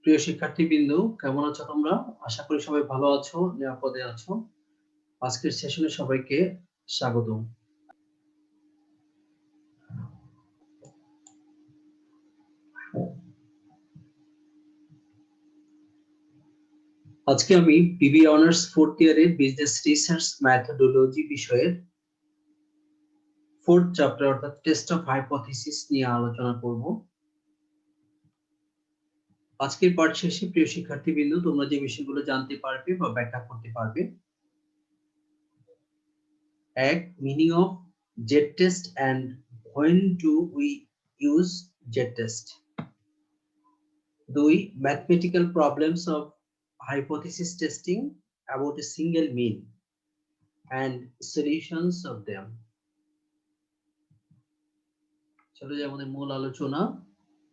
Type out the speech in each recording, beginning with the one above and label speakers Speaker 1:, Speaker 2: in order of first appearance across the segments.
Speaker 1: প্রিয় শিক্ষার্থীবৃন্দ, কেমন আছো তোমরা? আশা করি সবাই ভালো আছো, নিরাপদে আছো। আজকের সেশনে সবাইকে স্বাগতম। আজকে আমি বিবি অনার্স 4th ইয়ারের বিজনেস রিসার্চ মেথোডোলজি বিষয়ের 4th চ্যাপ্টার অর্থাৎ টেস্ট অফ হাইপোথিসিস নিয়ে আলোচনা করব। আজকের পাঠ শেষে প্রিয় শিক্ষার্থীবৃন্দ, তোমরা যে বিষয়গুলো জানতে পারবে বা ব্যাখ্যা করতে পারবে: এক, meaning of Z test and when do we use Z test. 2, mathematical problems of hypothesis testing about a single mean and solutions of them. চলো যে আমাদের মূল আলোচনা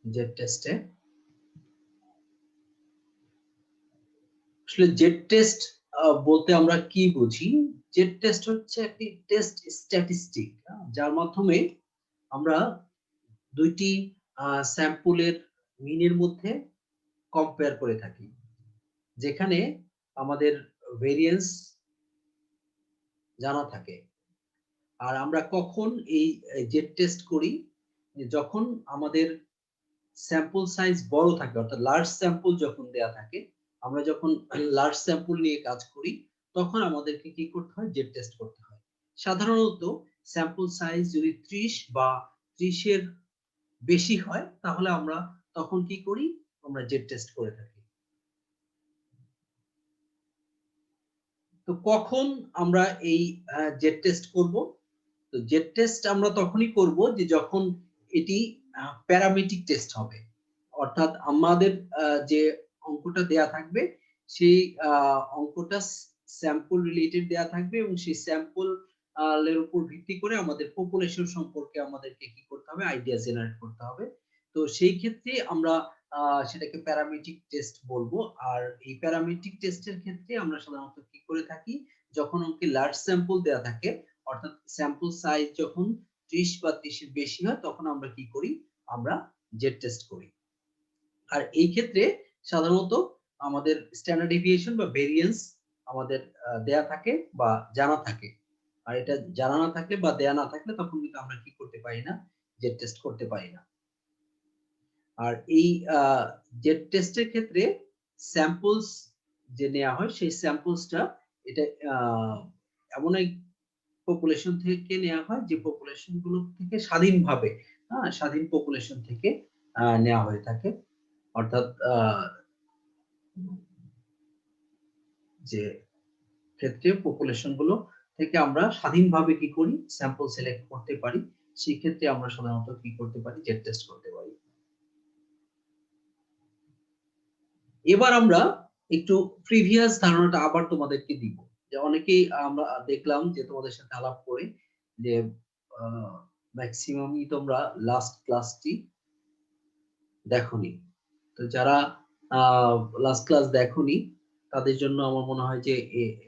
Speaker 1: জেড টেস্টে। আসলে জেড টেস্ট বলতে আমরা কি বুঝি? জেড টেস্ট হচ্ছে একটি টেস্ট স্ট্যাটিস্টিক, যার মাধ্যমে আমরা দুইটি স্যাম্পলের মিনের মধ্যে কম্পেয়ার করে থাকি, যেখানে আমাদের ভেরিয়েন্স জানা থাকে। আর আমরা কখন এই জেড টেস্ট করি? যখন আমাদের স্যাম্পল সাইজ বড় থাকে, অর্থাৎ লার্জ স্যাম্পল যখন দেয়া থাকে, আমরা যখন লার্জ স্যাম্পল নিয়ে কাজ করি, তখন আমাদেরকে কি করতে হয়? জেড টেস্ট করতে হয়। সাধারণত স্যাম্পল সাইজ যদি 30 বা 30 এর বেশি হয়, তাহলে আমরা তখন কি করি? আমরা জেড টেস্ট করে থাকি। তো কখন আমরা এই জেড টেস্ট করব? তো জেড টেস্ট আমরা তখনই করব যে যখন এটি প্যারামেট্রিক টেস্ট হবে, অর্থাৎ আমাদের যে অঙ্কটা দেয়া থাকবে সেই অঙ্কটা স্যাম্পল রিলেটেড দেয়া থাকবে, এবং সেই স্যাম্পল এর উপর ভিত্তি করে আমাদের পপুলেশন সম্পর্কে আমাদেরকে কি করতে হবে? আইডিয়া জেনারেট করতে হবে। তো সেই ক্ষেত্রে আমরা সেটাকে প্যারামেট্রিক টেস্ট বলবো। আর এই প্যারামেট্রিক টেস্টের ক্ষেত্রে আমরা সাধারণত কি করে থাকি? যখন অঙ্কে লার্জ স্যাম্পল দেয়া থাকে, অর্থাৎ স্যাম্পল সাইজ যখন 30 বা 30 এর বেশি হয়, তখন আমরা কি করি? আমরা জেড টেস্ট করি। আর এই ক্ষেত্রে সাধারণত আমাদের স্ট্যান্ডার্ড ডেভিয়েশন বা ভেরিয়েন্স আমাদের দেয়া থাকে বা জানা থাকে। আর এটা জানা না থাকলে বা দেয়া না থাকলে তখন কিন্তু আমরা কি করতে পারি না? জেড টেস্ট করতে পারি না। আর এই জেড টেস্টের ক্ষেত্রে স্যাম্পলস যে নেওয়া হয়, সেই স্যাম্পলসটা এটা এমন এক পপুলেশন থেকে নেওয়া হয় যে পপুলেশন গুলো থেকে স্বাধীনভাবে, স্বাধীন পপুলেশন থেকে নেওয়া হয়ে থাকে। অর্থাৎ যে ক্ষেত্রে পপুলেশন গুলো থেকে আমরা স্বাধীনভাবে কি করি? স্যাম্পল সিলেক্ট করতে পারি। সেই ক্ষেত্রে আমরা সাধারণত কি করতে পারি? জেড টেস্ট করতে পারি। এবার আমরা একটু প্রিভিয়াস ধারণাটা আবার তোমাদেরকে দিব। যে অনেকেই আমরা দেখলাম যে তোমাদের সাথে আলাপ করে যে ম্যাক্সিমামই তোমরা লাস্ট ক্লাসটি দেখোনি। তো যারা লাস্ট ক্লাস দেখোনি, তাদের জন্য আমার মনে হয় যে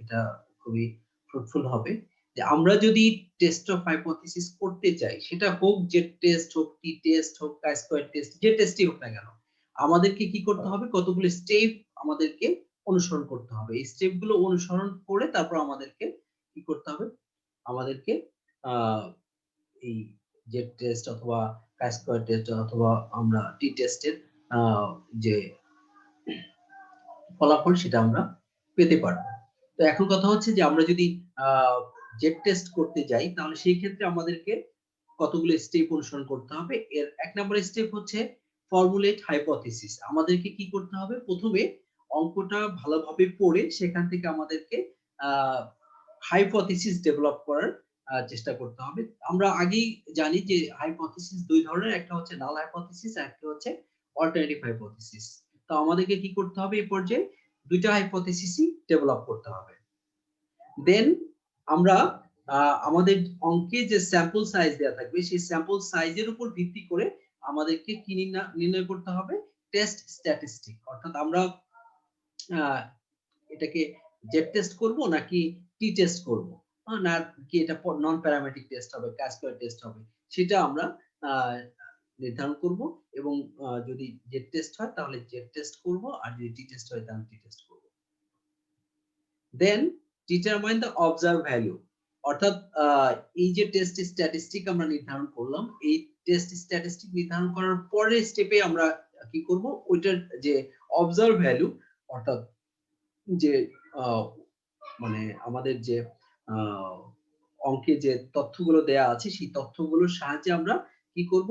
Speaker 1: এটা খুবই ফ্রুটফুল হবে। যে আমরা যদি টেস্ট অফ হাইপোথিসিস করতে চাই, সেটা হোক জেড টেস্ট, হোক টি টেস্ট, হোক কাই স্কয়ার টেস্ট, যে টেস্টই হোক না কেন, আমাদেরকে কি করতে হবে? কতগুলো স্টেপ আমাদেরকে অনুসরণ করতে হবে। এই স্টেপ গুলো অনুসরণ করে তারপর আমাদেরকে কি করতে হবে? আমাদেরকে এই জেড টেস্ট অথবা কাই স্কয়ার টেস্ট অথবা আমরা টি টেস্টের যে ফলাফল সেটা আমরা পেতে পারবো। তো এখন কথা হচ্ছে যে আমরা যদি জেড টেস্ট করতে যাই, তাহলে সেই ক্ষেত্রে আমাদেরকে কতগুলো স্টেপ অনুসরণ করতে হবে। এর ১ নম্বর স্টেপ হচ্ছে ফর্মুলেট হাইপোথিসিস। আমাদেরকে কি করতে হবে? প্রথমে অঙ্কটা ভালোভাবে পড়ে সেখান থেকে আমাদেরকে হাইপোথিসিস ডেভেলপ করার চেষ্টা করতে হবে। আমরা আগেই জানি যে হাইপোথিসিস ২ ধরনের, একটা হচ্ছে নাল হাইপোথিসিস আর একটা হচ্ছে অল্টারনেটিভ হাইপোথিসিস। তো আমাদেরকে কি করতে হবে? এই পর্যায়ে ২টা হাইপোথিসিসই ডেভেলপ করতে হবে। দেন আমরা আমাদের অঙ্কে যে স্যাম্পল সাইজ দেয়া থাকবে, সেই স্যাম্পল সাইজের উপর ভিত্তি করে আমাদেরকে কি নির্ণয় করতে হবে? Test statistic. অর্থাৎ আমরা এটাকে জেড টেস্ট করব নাকি টি টেস্ট করব, না কি এটা নন প্যারামেট্রিক টেস্ট হবে, কাই স্কয়ার টেস্ট হবে, সেটা আমরা নির্ধারণ করব এবং যদি জেড টেস্ট হয় তাহলে জেড টেস্ট করব, আর যদি টি টেস্ট হয় তাহলে টি টেস্ট করব। দেন ডিটারমাইন দ্য অবজার্ভ ভ্যালু, অর্থাৎ এই যে টেস্ট স্ট্যাটিস্টিক আমরা নির্ধারণ করলাম, এই টেস্ট স্ট্যাটিস্টিক নির্ধারণ করার পরের স্টেপে আমরা কি করব, ওইটার যে অবজার্ভ ভ্যালু, অর্থাৎ যে মানে আমাদের যে অঙ্কে যে তথ্যগুলো দেয়া আছে সেই তথ্যগুলোর সাহায্যে আমরা কি করব,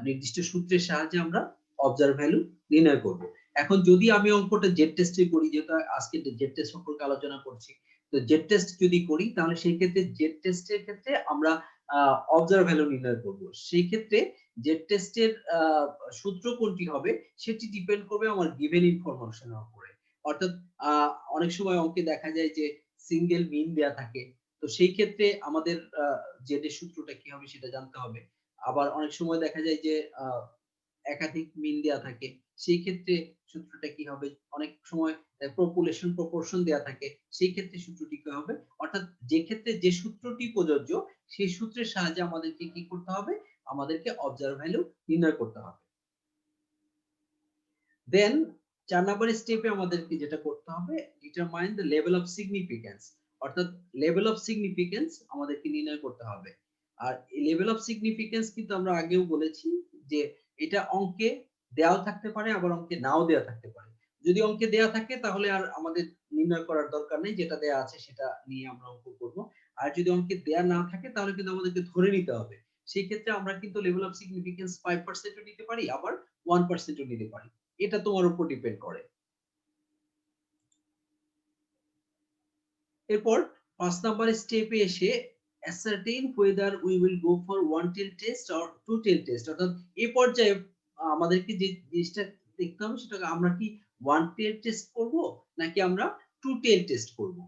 Speaker 1: নির্দিষ্ট সূত্রের সাহায্যে আমরা অবজার্ভ ভ্যালু নির্ণয় করব। এখন যদি আমি অঙ্কটা জেড টেস্টে করি, যেহেতু আজকে জেড টেস্ট সম্পর্কে আলোচনা করছি, তো জেড টেস্ট যদি করি তাহলে সেই ক্ষেত্রে জেড টেস্টের ক্ষেত্রে আমরা অবজার্ভ ভ্যালু নির্ণয় করব। সেই ক্ষেত্রে জেড টেস্টের সূত্র কোনটি হবে সেটি ডিপেন্ড করবে আমার গিভেন ইনফরমেশনের উপরে। অর্থাৎ অনেক সময় অঙ্কে দেখা যায় যে সিঙ্গেল মিন দেয়া থাকে, তো সেই ক্ষেত্রে আমাদের জেড এর সূত্রটা কি হবে সেটা জানতে হবে। আবার অনেক সময় দেখা যায় যে একাধিক মিন দেয়া থাকে, সেই ক্ষেত্রে সূত্রটা কি হবে। অনেক সময় পপুলেশন প্রপোর্শন দেয়া থাকে, সেই ক্ষেত্রে সূত্রটি কি হবে। অর্থাৎ যে ক্ষেত্রে যে সূত্রটি প্রযোজ্য সেই সূত্রের সাহায্যে আমাদেরকে কি করতে হবে, আমাদেরকে অবজার্ভ ভ্যালু নির্ণয় করতে হবে। দেন ৪ নাম্বার স্টেপে আমাদেরকে যেটা করতে হবে, determine the level of significance, অর্থাৎ লেভেল অফ সিগনিফিক্যান্স আমাদেরকে নির্ণয় করতে হবে। আর এই লেভেল অফ সিগনিফিক্যান্স কিন্তু আমরা আগেও বলেছি যে এটা অঙ্কে দেওয়াও থাকতে পারে, আবার অঙ্কে নাও দেওয়া থাকতে পারে। যদি অঙ্কে দেওয়া থাকে তাহলে আর আমাদের নির্ণয় করার দরকার নেই, যেটা দেয়া আছে সেটা নিয়ে আমরা অঙ্ক করব। আর যদি অঙ্কে দেয়া না থাকে তাহলে কিন্তু আমাদেরকে ধরে নিতে হবে। সেই ক্ষেত্রে আমরা কিন্তু লেভেল অফ সিগনিফিক্যান্স 5% ও নিতে পারি, আবার 1% ও নিতে পারি। এটা তোমার উপর ডিপেন্ড করে। এরপর ৫ নাম্বার স্টেপে এসে ascertain whether we will go for one tail test or two tail test, অর্থাৎ এই পর্যায়ে আমাদেরকে যে জিনিসটা দেখতে হবে সেটা আমরা কি one tail test করব নাকি আমরা two tail test করব।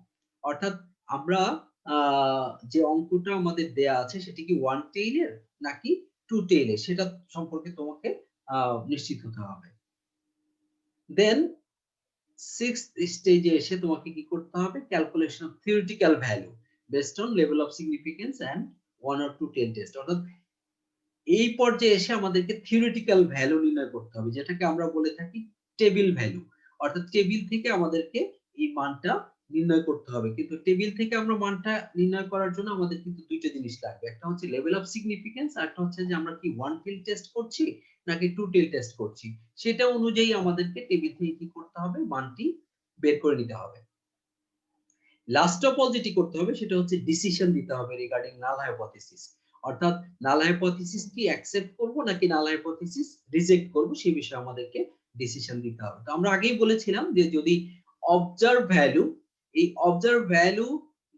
Speaker 1: অর্থাৎ আমরা আ যে অঙ্কটা আমাদের দেয়া আছে সেটি কি one tail এর নাকি two tail এর সেটা সম্পর্কে তোমাকে আ নিশ্চিত হতে হবে। দেন 6th স্টেজে এসে তোমাকে কি করতে হবে, calculation of theoretical value based on level of significance and 1 or 2 tail test, অর্থাৎ এই পর্যায়ে এসে আমাদেরকে থিওরিটিক্যাল ভ্যালু নির্ণয় করতে হবে, যেটাকে আমরা বলে থাকি টেবিল ভ্যালু। অর্থাৎ টেবিল থেকে আমাদেরকে এই মানটা নির্ণয় করতে হবে। কিন্তু টেবিল থেকে আমরা মানটা নির্ণয় করার জন্য আমাদের কিন্তু ২ টা জিনিস লাগবে। একটা হচ্ছে লেভেল অফ সিগনিফিক্যান্স, আরেকটা হচ্ছে যে আমরা কি 1 টেল টেস্ট করছি নাকি 2 টেল টেস্ট করছি। সেটা অনুযায়ী আমাদেরকে টেবিল থেকে কি করতে হবে, মানটি বের করে নিতে হবে। লাস্ট অফ অল যেটি করতে হবে সেটা হচ্ছে ডিসিশন দিতে হবে রিগার্ডিং নাল হাইপোথিসিস। অর্থাৎ নাল হাইপোথিসিস কি অ্যাকসেপ্ট করব নাকি নাল হাইপোথিসিস রিজেক্ট করব সেই বিষয়ে আমাদেরকে ডিসিশন দিতে হবে। তো আমরা আগেই বলেছিলাম যে যদি অবজার্ভ ভ্যালু, এই অবজার্ভ ভ্যালু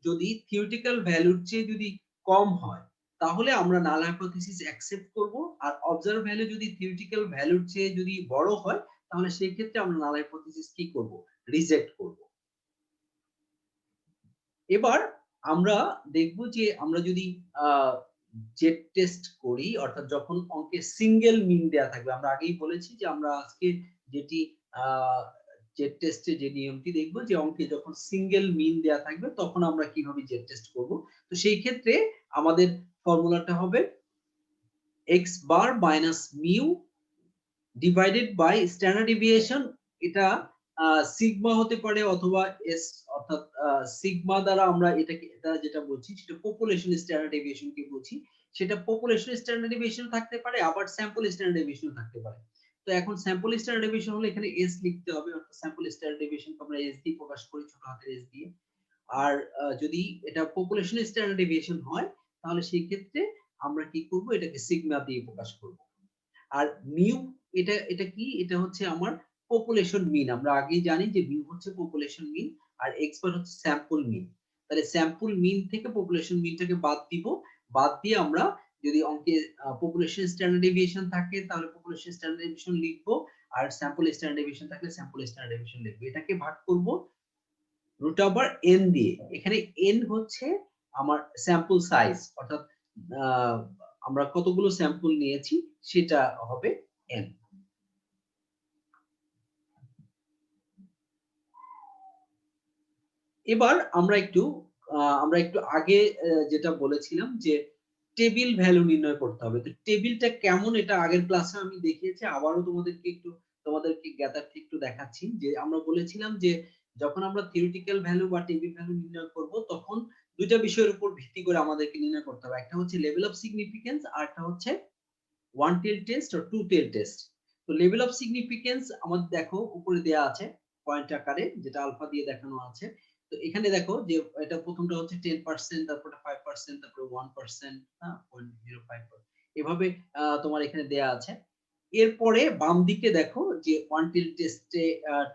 Speaker 1: যদি থিওরিটিক্যাল ভ্যালুর চেয়ে যদি কম হয় তাহলে আমরা নাল হাইপোথিসিস অ্যাকসেপ্ট করব, আর অবজার্ভ ভ্যালু যদি থিওরিটিক্যাল ভ্যালুর চেয়ে যদি বড় হয় তাহলে সেই ক্ষেত্রে আমরা নাল হাইপোথিসিস কি করব, রিজেক্ট করব। এবার আমরা দেখব যে আমরা যদি আ জেড টেস্ট করি, অর্থাৎ যখন অঙ্কে সিঙ্গেল মিন দেয়া থাকবে। আমরা আগেই বলেছি যে আমরা আজকে যেটি আ জেড টেস্টে যে নিয়মটি দেখব যে অঙ্কে যখন সিঙ্গেল মিন দেয়া থাকবে তখন আমরা কিভাবে জেড টেস্ট করব। তো সেই ক্ষেত্রে আমাদের ফর্মুলাটা হবে x bar minus mu divided by standard deviation. এটা সিগমা হতে পারে অথবা এস, অর্থাৎ সিগমা দ্বারা আমরা এটাকে এটা যেটা বলছি সেটা পপুলেশন স্ট্যান্ডার্ড ডেভিয়েশন কে বলছি। সেটা পপুলেশন স্ট্যান্ডার্ড ডেভিয়েশন থাকতে পারে, আবার স্যাম্পল স্ট্যান্ডার্ড ডেভিয়েশন থাকতে পারে। তো এখন স্যাম্পল স্ট্যান্ডার্ড ডেভিয়েশন হলে এখানে এস লিখতে হবে, অর্থাৎ স্যাম্পল স্ট্যান্ডার্ড ডেভিয়েশন কে আমরা এস দিয়ে প্রকাশ করি, ছোট হাতের এস দিয়ে। আর যদি এটা পপুলেশন স্ট্যান্ডার্ড ডেভিয়েশন হয় তাহলে সেই ক্ষেত্রে আমরা কি করব, এটাকে সিগমা দিয়ে প্রকাশ করব। আর মিউ, এটা এটা কি, এটা হচ্ছে আমার পপুলেশন মিন। আমরা আগেই জানি যে মিউ হচ্ছে পপুলেশন মিন আর এক্স বার হচ্ছে স্যাম্পল মিন। তাহলে স্যাম্পল মিন থেকে পপুলেশন মিনটাকে বাদ দিব। বাদ দিয়ে আমরা যদি অঙ্কে পপুলেশন স্ট্যান্ডার্ড ডেভিয়েশন থাকে তাহলে পপুলেশন স্ট্যান্ডার্ড ডেভিয়েশন লিখব, আর স্যাম্পল স্ট্যান্ডার্ড ডেভিয়েশন থাকলে স্যাম্পল স্ট্যান্ডার্ড ডেভিয়েশন লিখব। এটাকে ভাগ করব রুট ওভার n দিয়ে। এখানে n হচ্ছে আমার স্যাম্পল সাইজ, অর্থাৎ আমরা কতগুলো স্যাম্পল নিয়েছি সেটা হবে n। এবার আমরা একটু আগে যেটা বলেছিলাম যে টেবিল ভ্যালু নির্ণয় করতে হবে। তো টেবিলটা কেমন এটা আগের ক্লাসে আমি দেখিয়েছি। আবারও তোমাদেরকে জ্ঞাতার্থে একটু দেখাচ্ছি যে আমরা বলেছিলাম যে যখন আমরা থিওরিটিক্যাল ভ্যালু বা টেবিল ভ্যালু নির্ণয় করব তখন ২ টা বিষয়ের উপর ভিত্তি করে আমাদেরকে নির্ণয় করতে হবে। একটা হচ্ছে লেভেল অফ সিগনিফিকেন্স আর একটা হচ্ছে one tail test or two tail test. তো লেভেল অফ সিগনিফিকেন্স আমাদের দেখো উপরে দেয়া আছে পয়েন্ট আকারে যেটা আলফা দিয়ে দেখানো আছে। তো এখানে দেখো যে এটা প্রথমটা হচ্ছে 10%, তারপরে 5%, তারপরে 1%, হ্যাঁ 0.05 এভাবে তোমার এখানে দেয়া আছে। এরপরে বাম দিকে দেখো যে ওয়ান টেল টেস্টে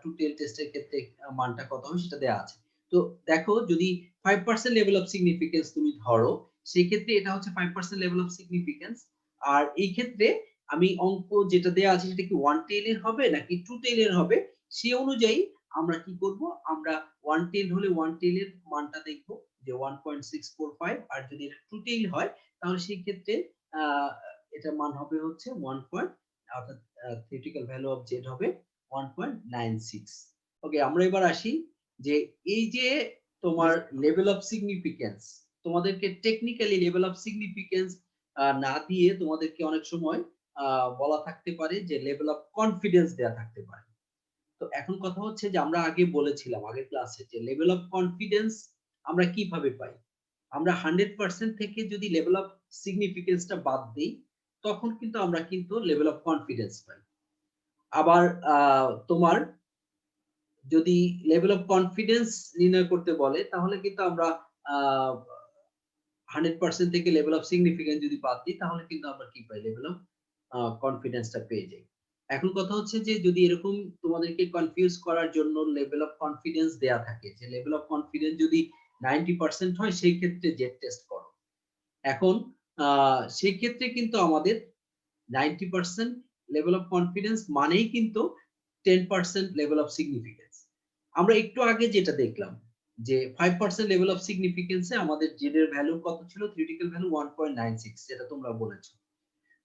Speaker 1: টু টেল টেস্টের ক্ষেত্রে মানটা কত হবে সেটা দেয়া আছে। তো দেখো যদি 5% লেভেল অফ সিগনিফিকেন্স তুমি ধরো সেই ক্ষেত্রে এটা হচ্ছে 5% লেভেল অফ সিগনিফিকেন্স। আর এই ক্ষেত্রে আমি অঙ্ক যেটা দেয়া আছে সেটা কি ওয়ান টেল এর হবে নাকি টু টেল এর হবে সেই অনুযায়ী আমরা কি করব, আমরা ওয়ান টেল হলে ওয়ান টেল এর মানটা দেখব যে 1.645, আর যদি এটা টু টেল হয় তাহলে সেই ক্ষেত্রে এটার মান হবে হচ্ছে 1. অর্থাৎ থিওরিটিক্যাল ভ্যালু অফ জেড হবে 1.96। ওকে, আমরা এবার আসি যে এই যে তোমার লেভেল অফ সিগনিফিকেন্স, তোমাদেরকে টেকনিক্যালি লেভেল অফ সিগনিফিকেন্স না দিয়ে তোমাদেরকে অনেক সময় বলা থাকতে পারে যে লেভেল অফ কনফিডেন্স দেয়া থাকতে পারে। তো এখন কথা হচ্ছে যে আমরা আগে বলেছিলাম আগের ক্লাসে যে লেভেল অফ কনফিডেন্স আমরা কিভাবে পাই। আমরা 100% থেকে যদি লেভেল অফ সিগনিফিকেন্সটা বাদ দেই তখন কিন্তু আমরা কিন্তু লেভেল অফ কনফিডেন্স পাই। আবার তোমার যদি লেভেল অফ কনফিডেন্স নির্ণয় করতে বলে তাহলে কিন্তু আমরা 100% থেকে লেভেল অফ সিগনিফিকেন্স যদি বাদ দিই তাহলে কিন্তু আমরা কি পাই, লেভেল অফ কনফিডেন্সটা পেয়ে যাই। এখন কথা হচ্ছে যে যদি এরকম তোমাদেরকে কনফিউজ করার জন্য লেভেল অফ কনফিডেন্স দেয়া থাকে যে লেভেল অফ কনফিডেন্স যদি 90% হয় সেই ক্ষেত্রে জেড টেস্ট করো। এখন সেই ক্ষেত্রে কিন্তু আমাদের 90% লেভেল অফ কনফিডেন্স মানেই কিন্তু 10% লেভেল অফ সিগনিফিকেন্স। আমরা একটু আগে যেটা দেখলাম যে 5% লেভেল অফ সিগনিফিকেন্সে আমাদের জেড এর ভ্যালু কত ছিল, থিওরিটিক্যাল ভ্যালু 1.96, যেটা তোমরা বলেছো।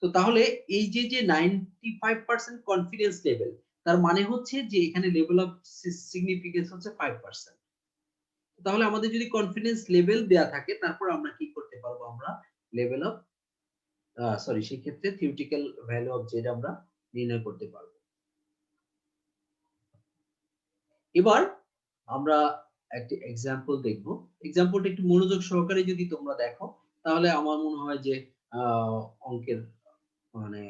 Speaker 1: তো তাহলে এই যে 95% কনফিডেন্স লেভেল তার মানে হচ্ছে যে এখানে লেভেল অফ সিগনিফিকেন্স হচ্ছে 5%। তাহলে আমাদের যদি কনফিডেন্স লেভেল দেয়া থাকে তারপর আমরা কি করতে পারবো, আমরা লেভেল অফ সেই ক্ষেত্রে থিওরিটিক্যাল ভ্যালু অফ জেড আমরা নির্ণয় করতে পারবো। এবার আমরা একটা এক্সাম্পল দেখব। এক্সাম্পলটা একটু মনোযোগ সহকারে যদি তোমরা দেখো তাহলে আমার মনে হয় যে অঙ্কের মানে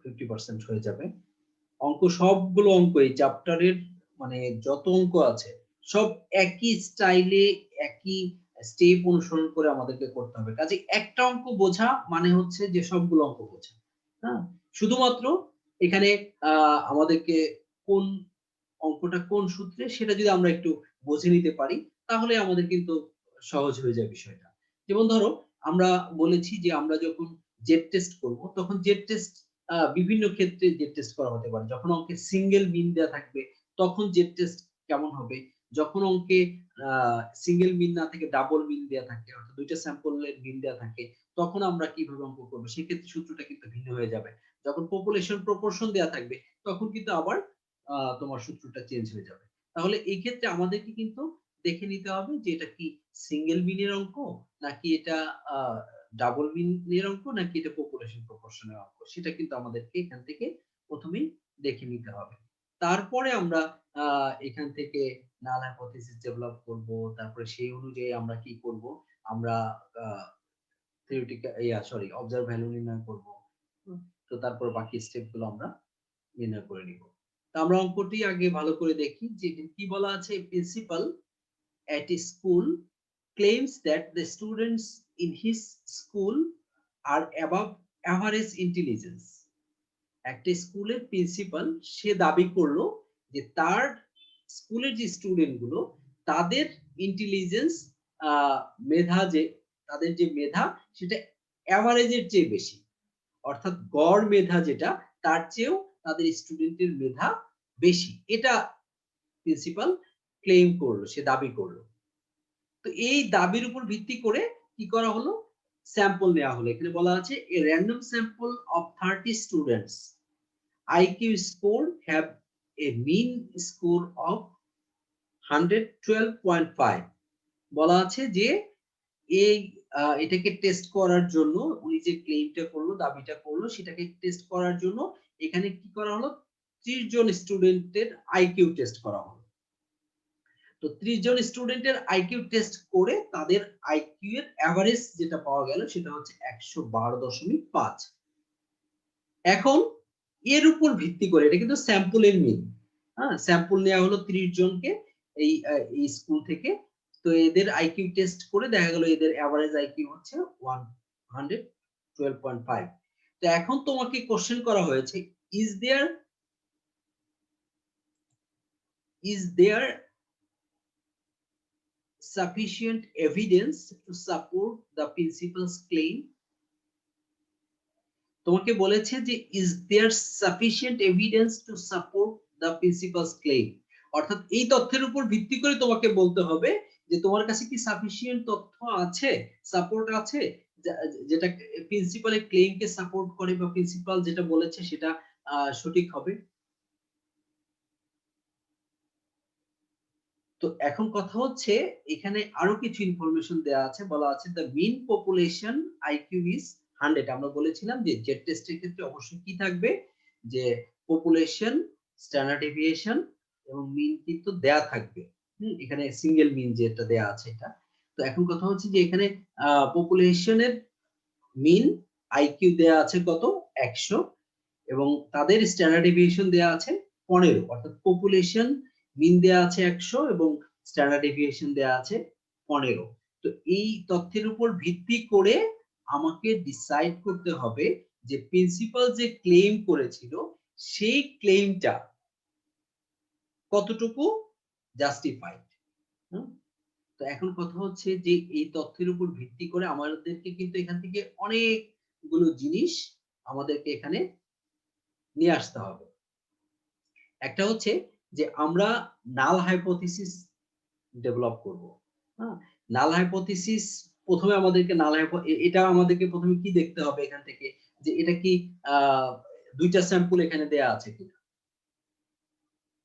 Speaker 1: 50% হয়ে যাবে। সবগুলো অঙ্ক এই চ্যাপ্টারের মানে যত অঙ্ক আছে সব একই স্টাইলে একই স্টেপ অনুসরণ করে আমাদেরকে করতে হবে। কাজে একটা অঙ্ক বোঝা মানে হচ্ছে যে সবগুলো অঙ্ক বোঝা। হ্যাঁ? শুধুমাত্র এখানে আমাদেরকে কোন অঙ্কটা কোন সূত্রে সেটা যদি আমরা একটু বুঝে নিতে পারি তাহলে আমাদের কিন্তু সহজ হয়ে যায় বিষয়টা। যেমন ধরো আমরা বলেছি যে আমরা যখন জেড টেস্ট করব তখন জেড টেস্ট বিভিন্ন ক্ষেত্রে জেড টেস্ট করা হতে পারে। যখন অঙ্কে সিঙ্গেল মিন দেয়া থাকবে তখন জেড টেস্ট কেমন হবে? যখন অঙ্কে সিঙ্গেল মিন না থেকে ডাবল মিন দেয়া থাকে অর্থাৎ দুইটা স্যাম্পলের মিন দেয়া থাকে তখন আমরা কিভাবে অঙ্ক করব? সেক্ষেত্রে সূত্রটা কিন্তু ভিন্ন হয়ে যাবে। যখন পপুলেশন প্রপোর্শন দেয়া থাকবে তখন কিন্তু আবার তোমার সূত্রটা চেঞ্জ হয়ে যাবে। তাহলে এই ক্ষেত্রে আমাদেরকে কিন্তু দেখে নিতে হবে যে এটা কি সিঙ্গেল মিনের অঙ্ক নাকি এটা আ ডাবল মিনের অঙ্ক নাকি এটা পপুলেশন প্রপোর্শন এর অঙ্ক। সেটা কিন্তু আমাদেরকে এখান থেকে ১ম এই দেখে নিতে হবে। তারপরে আমরা আ এখান থেকে নাল হাইপোথিসিস ডেভেলপ করব। তারপরে সেই অনুযায়ী আমরা কি করব? আমরা আ অবজার্ভ ভ্যালু নির্ণয় করব। তো তারপর বাকি স্টেপ গুলো আমরা নির্ণয় করে নিব। তো আমরা অঙ্কটি আগে ভালো করে দেখি যে কি বলা আছে, principal at a school claims that the students in his school are above average intelligence. একটা স্কুলের প্রিন্সিপাল সে দাবি করলো যে তার স্কুলের যে স্টুডেন্ট গুলো তাদের ইন্টেলিজেন্স মেধা যে তাদের যে মেধা সেটা এভারেজের চেয়ে বেশি, অর্থাৎ গড় মেধা যেটা তার চেয়েও তাদের স্টুডেন্টের মেধা বেশি। এটা প্রিন্সিপাল ক্লেম করলো, সে দাবি করলো। তো এই দাবির উপর ভিত্তি করে কি করা হলো, স্যাম্পল নেওয়া হলো। এখানে বলা আছে a random sample of 30 students IQ score have a mean score of 112.5। বলা আছে যে এই এটাকে টেস্ট করার জন্য উনি যে ক্লেমটা করলো, দাবিটা করলো, সেটাকে টেস্ট করার জন্য এখানে কি করা হলো, 30 জন স্টুডেন্টের আইকিউ টেস্ট করা হলো। তো 30 জন স্টুডেন্টের আইকিউ টেস্ট করে তাদের আইকিউ এর এভারেজ যেটা পাওয়া গেল সেটা হচ্ছে 112.5। এখন এর উপর ভিত্তি করে, এটা কিন্তু স্যাম্পলের মিন, হ্যাঁ, স্যাম্পল নেওয়া হলো 30 জনকে এই স্কুল থেকে। তো এদের আইকিউ টেস্ট করে দেখা গেল এদের এভারেজ আইকিউ হচ্ছে 112.5। তো এখন তোমাকে কোশ্চেন করা হয়েছে, is there sufficient evidence to support the principal's claim? তোমাকে বলেছে যে is there sufficient evidence to support the principal's claim, অর্থাৎ এই তথ্যের উপর ভিত্তি করে তোমাকে বলতে হবে যে তোমার কাছে কি সাফিসিয়েন্ট তথ্য আছে, সাপোর্ট আছে, যেটা প্রিন্সিপালের ক্লেমকে সাপোর্ট করে বা প্রিন্সিপাল যেটা বলেছে সেটা সঠিক হবে। তো এখন কথা হচ্ছে এখানে আরো কিছু ইনফরমেশন দেওয়া আছে, বলা আছে the mean population IQ is 100। আমরা বলেছিলাম যে জেড টেস্টের ক্ষেত্রে অবশ্যই কি থাকবে, যে পপুলেশন, স্ট্যান্ডার্ড ডেভিয়েশন এবং মিন কিন্তু দেয়া থাকবে। এখানে সিঙ্গেল মিন যেটা দেয়া আছে এটা। তো এখন কথা হচ্ছে যে এখানে পপুলেশনের মিন আইকিউ দেয়া আছে কত, 100, এবং তাদের স্ট্যান্ডার্ড ডেভিয়েশন দেয়া আছে 15, অর্থাৎ পপুলেশন মিন দেয়া আছে 100 এবং স্ট্যান্ডার্ড ডেভিয়েশন দেয়া আছে 15। তো এই তথ্যের উপর ভিত্তি করে আমাকে ডিসাইড করতে হবে যে প্রিন্সিপাল যে ক্লেম করেছিল সেই ক্লেমটা কতটুকু জাস্টিফাইড। তো এখন কথা হচ্ছে যে এই তথ্যের উপর ভিত্তি করে আমাদেরকে কিন্তু এখান থেকে অনেকগুলো জিনিস আমাদেরকে এখানে নিয়ে আসতে হবে। একটা হচ্ছে যে আমরা নাল হাইপোথিসিস ডেভেলপ করব। হ্যাঁ, নাল হাইপোথিসিস প্রথমে আমাদেরকে এটা আমাদেরকে প্রথমে কি দেখতে হবে এখান থেকে, যে এটা কি দুইটা স্যাম্পল এখানে দেয়া আছে কিনা।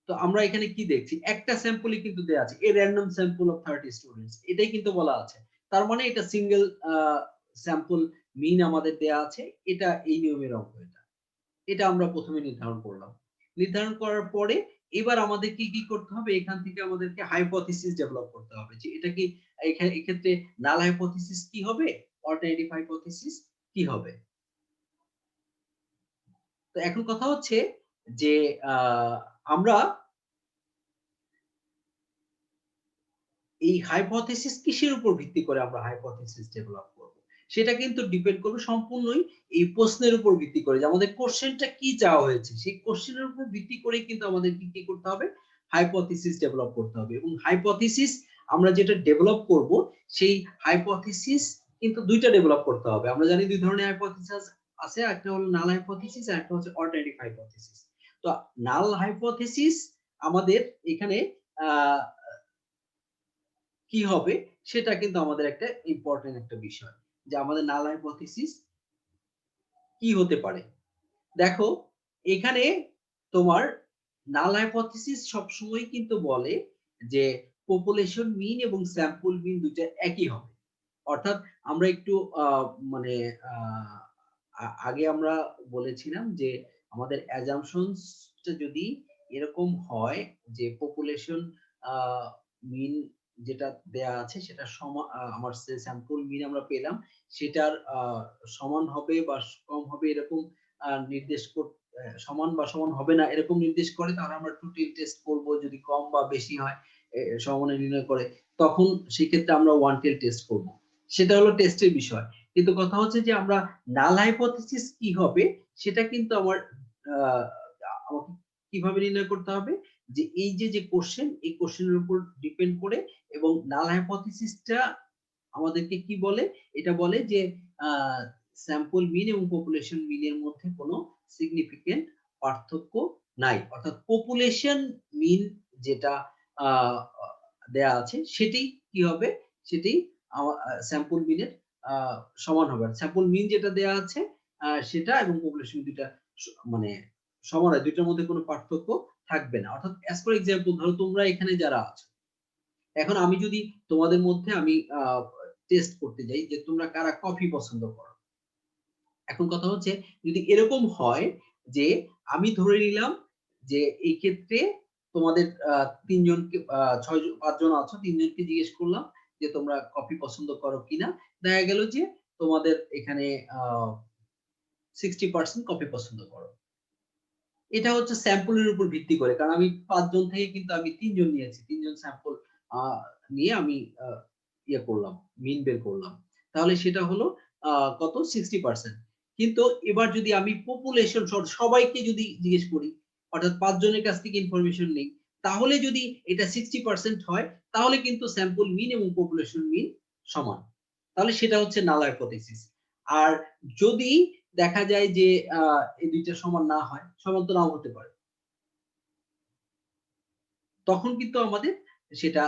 Speaker 1: তো আমরা এখানে কি দেখছি, একটা স্যাম্পলই কিন্তু দেয়া আছে, এ র‍্যান্ডম স্যাম্পল অফ 30 স্টুডেন্টস, এটাই কিন্তু বলা আছে। তার মানে এটা সিঙ্গেল স্যাম্পল মিন আমাদের দেয়া আছে, এটা এই নিয়মের অঙ্ক। এটা আমরা প্রথমে নির্ধারণ করলাম। নির্ধারণ করার পরে এবার আমাদের কি করতে হবে, এখান থেকে আমাদেরকে হাইপোথিসিস ডেভেলপ করতে হবে যে এটা কি এক্ষেত্রে নাল হাইপোথিসিস কি হবে, অল্টারনেটিভ হাইপোথিসিস কি হবে। তো এখন কথা হচ্ছে যে আমরা এই হাইপোথিসিস কিসের উপর ভিত্তি করে আমরা হাইপোথিসিস ডেভেলপ করব, সেটা কিন্তু ডিপেন্ড করবে সম্পূর্ণই এই প্রশ্নের উপর ভিত্তি করে, যে আমাদের কোশ্চেনটা কি চাওয়া হয়েছে সেই কোশ্চেনের উপর ভিত্তি করে কিন্তু আমাদের কি করতে হবে, হাইপোথিসিস ডেভেলপ করতে হবে। এবং হাইপোথিসিস আমরা যেটা ডেভেলপ করব সেই হাইপোথিসিস কিন্তু দুইটা ডেভেলপ করতে হবে। আমরা জানি দুই ধরনের হাইপোথিসিস আছে, একটা হলো নাল হাইপোথিসিস আর একটা হচ্ছে অল্টারনেটিভ হাইপোথিসিস। তো নাল হাইপোথিসিস আমাদের এখানে কি হবে সেটা কিন্তু আমাদের একটা ইম্পর্টেন্ট একটা বিষয়, যে আমাদের নাল হাইপোথিসিস কি হতে পারে। দেখো এখানে তোমার নাল হাইপোথিসিস সবসময় কিন্তু বলে যে পপুলেশন মিন এবং স্যাম্পল মিন দুইটা একই হবে। অর্থাৎ আমরা একটু মানে আগে আমরা বলেছিলাম যে আমাদের অ্যাজাম্পশনসটা যদি এরকম হয় যে পপুলেশন মিন যেটা দেয়া আছে সেটা আমার স্যাম্পল মিন আমরা পেলাম সেটার সমান হবে বা কম হবে এরকম নির্দেশ সমান বা সমান হবে না এরকম নির্দেশ করে, তাহলে আমরা টু টেল টেস্ট করব। যদি কম বা বেশি হয় সমানে নির্ণয় করে, তখন সেক্ষেত্রে আমরা ওয়ান টেল টেস্ট করব। সেটা হলো টেস্টের বিষয়। কিন্তু কথা হচ্ছে যে আমরা নাল হাইপোথিসিস কি হবে সেটা কিন্তু আমাকে কিভাবে নির্ণয় করতে হবে, যে এই যে কোশ্চেন, এই কোশ্চেনের উপর ডিপেন্ড করে। এবং নাল হাইপোথিসিসটা আমাদেরকে কি বলে, এটা বলে যে স্যাম্পল মিন এবং পপুলেশন মিনের মধ্যে কোনো সিগনিফিকেন্ট পার্থক্য নাই। অর্থাৎ পপুলেশন মিন যেটা দেয়া আছে সেটাই কি হবে, সেটাই স্যাম্পল মিনের সমান হবে। স্যাম্পল মিন যেটা দেয়া আছে সেটা এবং পপুলেশন দুইটা মানে সমান হয়, দুইটার মধ্যে কোনো পার্থক্য থাকবে না। অর্থাৎ অ্যাজ ফর এক্সাম্পল ধরো তোমরা এখানে যারা আছো, এখন আমি যদি তোমাদের মধ্যে আমি টেস্ট করতে যাই যে তোমরা কারা কফি পছন্দ করো। এখন কথা হচ্ছে যদি এরকম হয় যে আমি ধরে নিলাম যে এই ক্ষেত্রে তোমাদের ৩ জনকে ৬ জন ৫ জন আছো, ৩ জনকে জিজ্ঞেস করলাম যে তোমরা কফি পছন্দ করো কিনা? দেখা গেল যে তোমাদের এখানে 60% কফি পছন্দ করো। এটা হচ্ছে স্যাম্পলের উপর ভিত্তি করে। কারণ আমি ৫ জন থেকে কিন্তু আমি ৩ জন নিয়েছি। ৩ জন স্যাম্পল আ নিয়ে আমি ইয়ে করলাম, মিন বের করলাম। তাহলে সেটা হলো আ কত 60%। কিন্তু এবার যদি আমি পপুলেশন সবাইকে যদি জিজ্ঞেস করি, অর্থাৎ ৫ জনের কাছ থেকে ইনফরমেশন নেই, তাহলে যদি এটা 60% হয়, তাহলে কিন্তু স্যাম্পল মিন এবং পপুলেশন মিন সমান। তাহলে সেটা হচ্ছে নাল হাইপোথিসিস। আর যদি দেখা যায় যে এই ২ টা সমান না হয়, সমান তো নাও হতে পারে। তখন কিন্তু আমাদের সেটা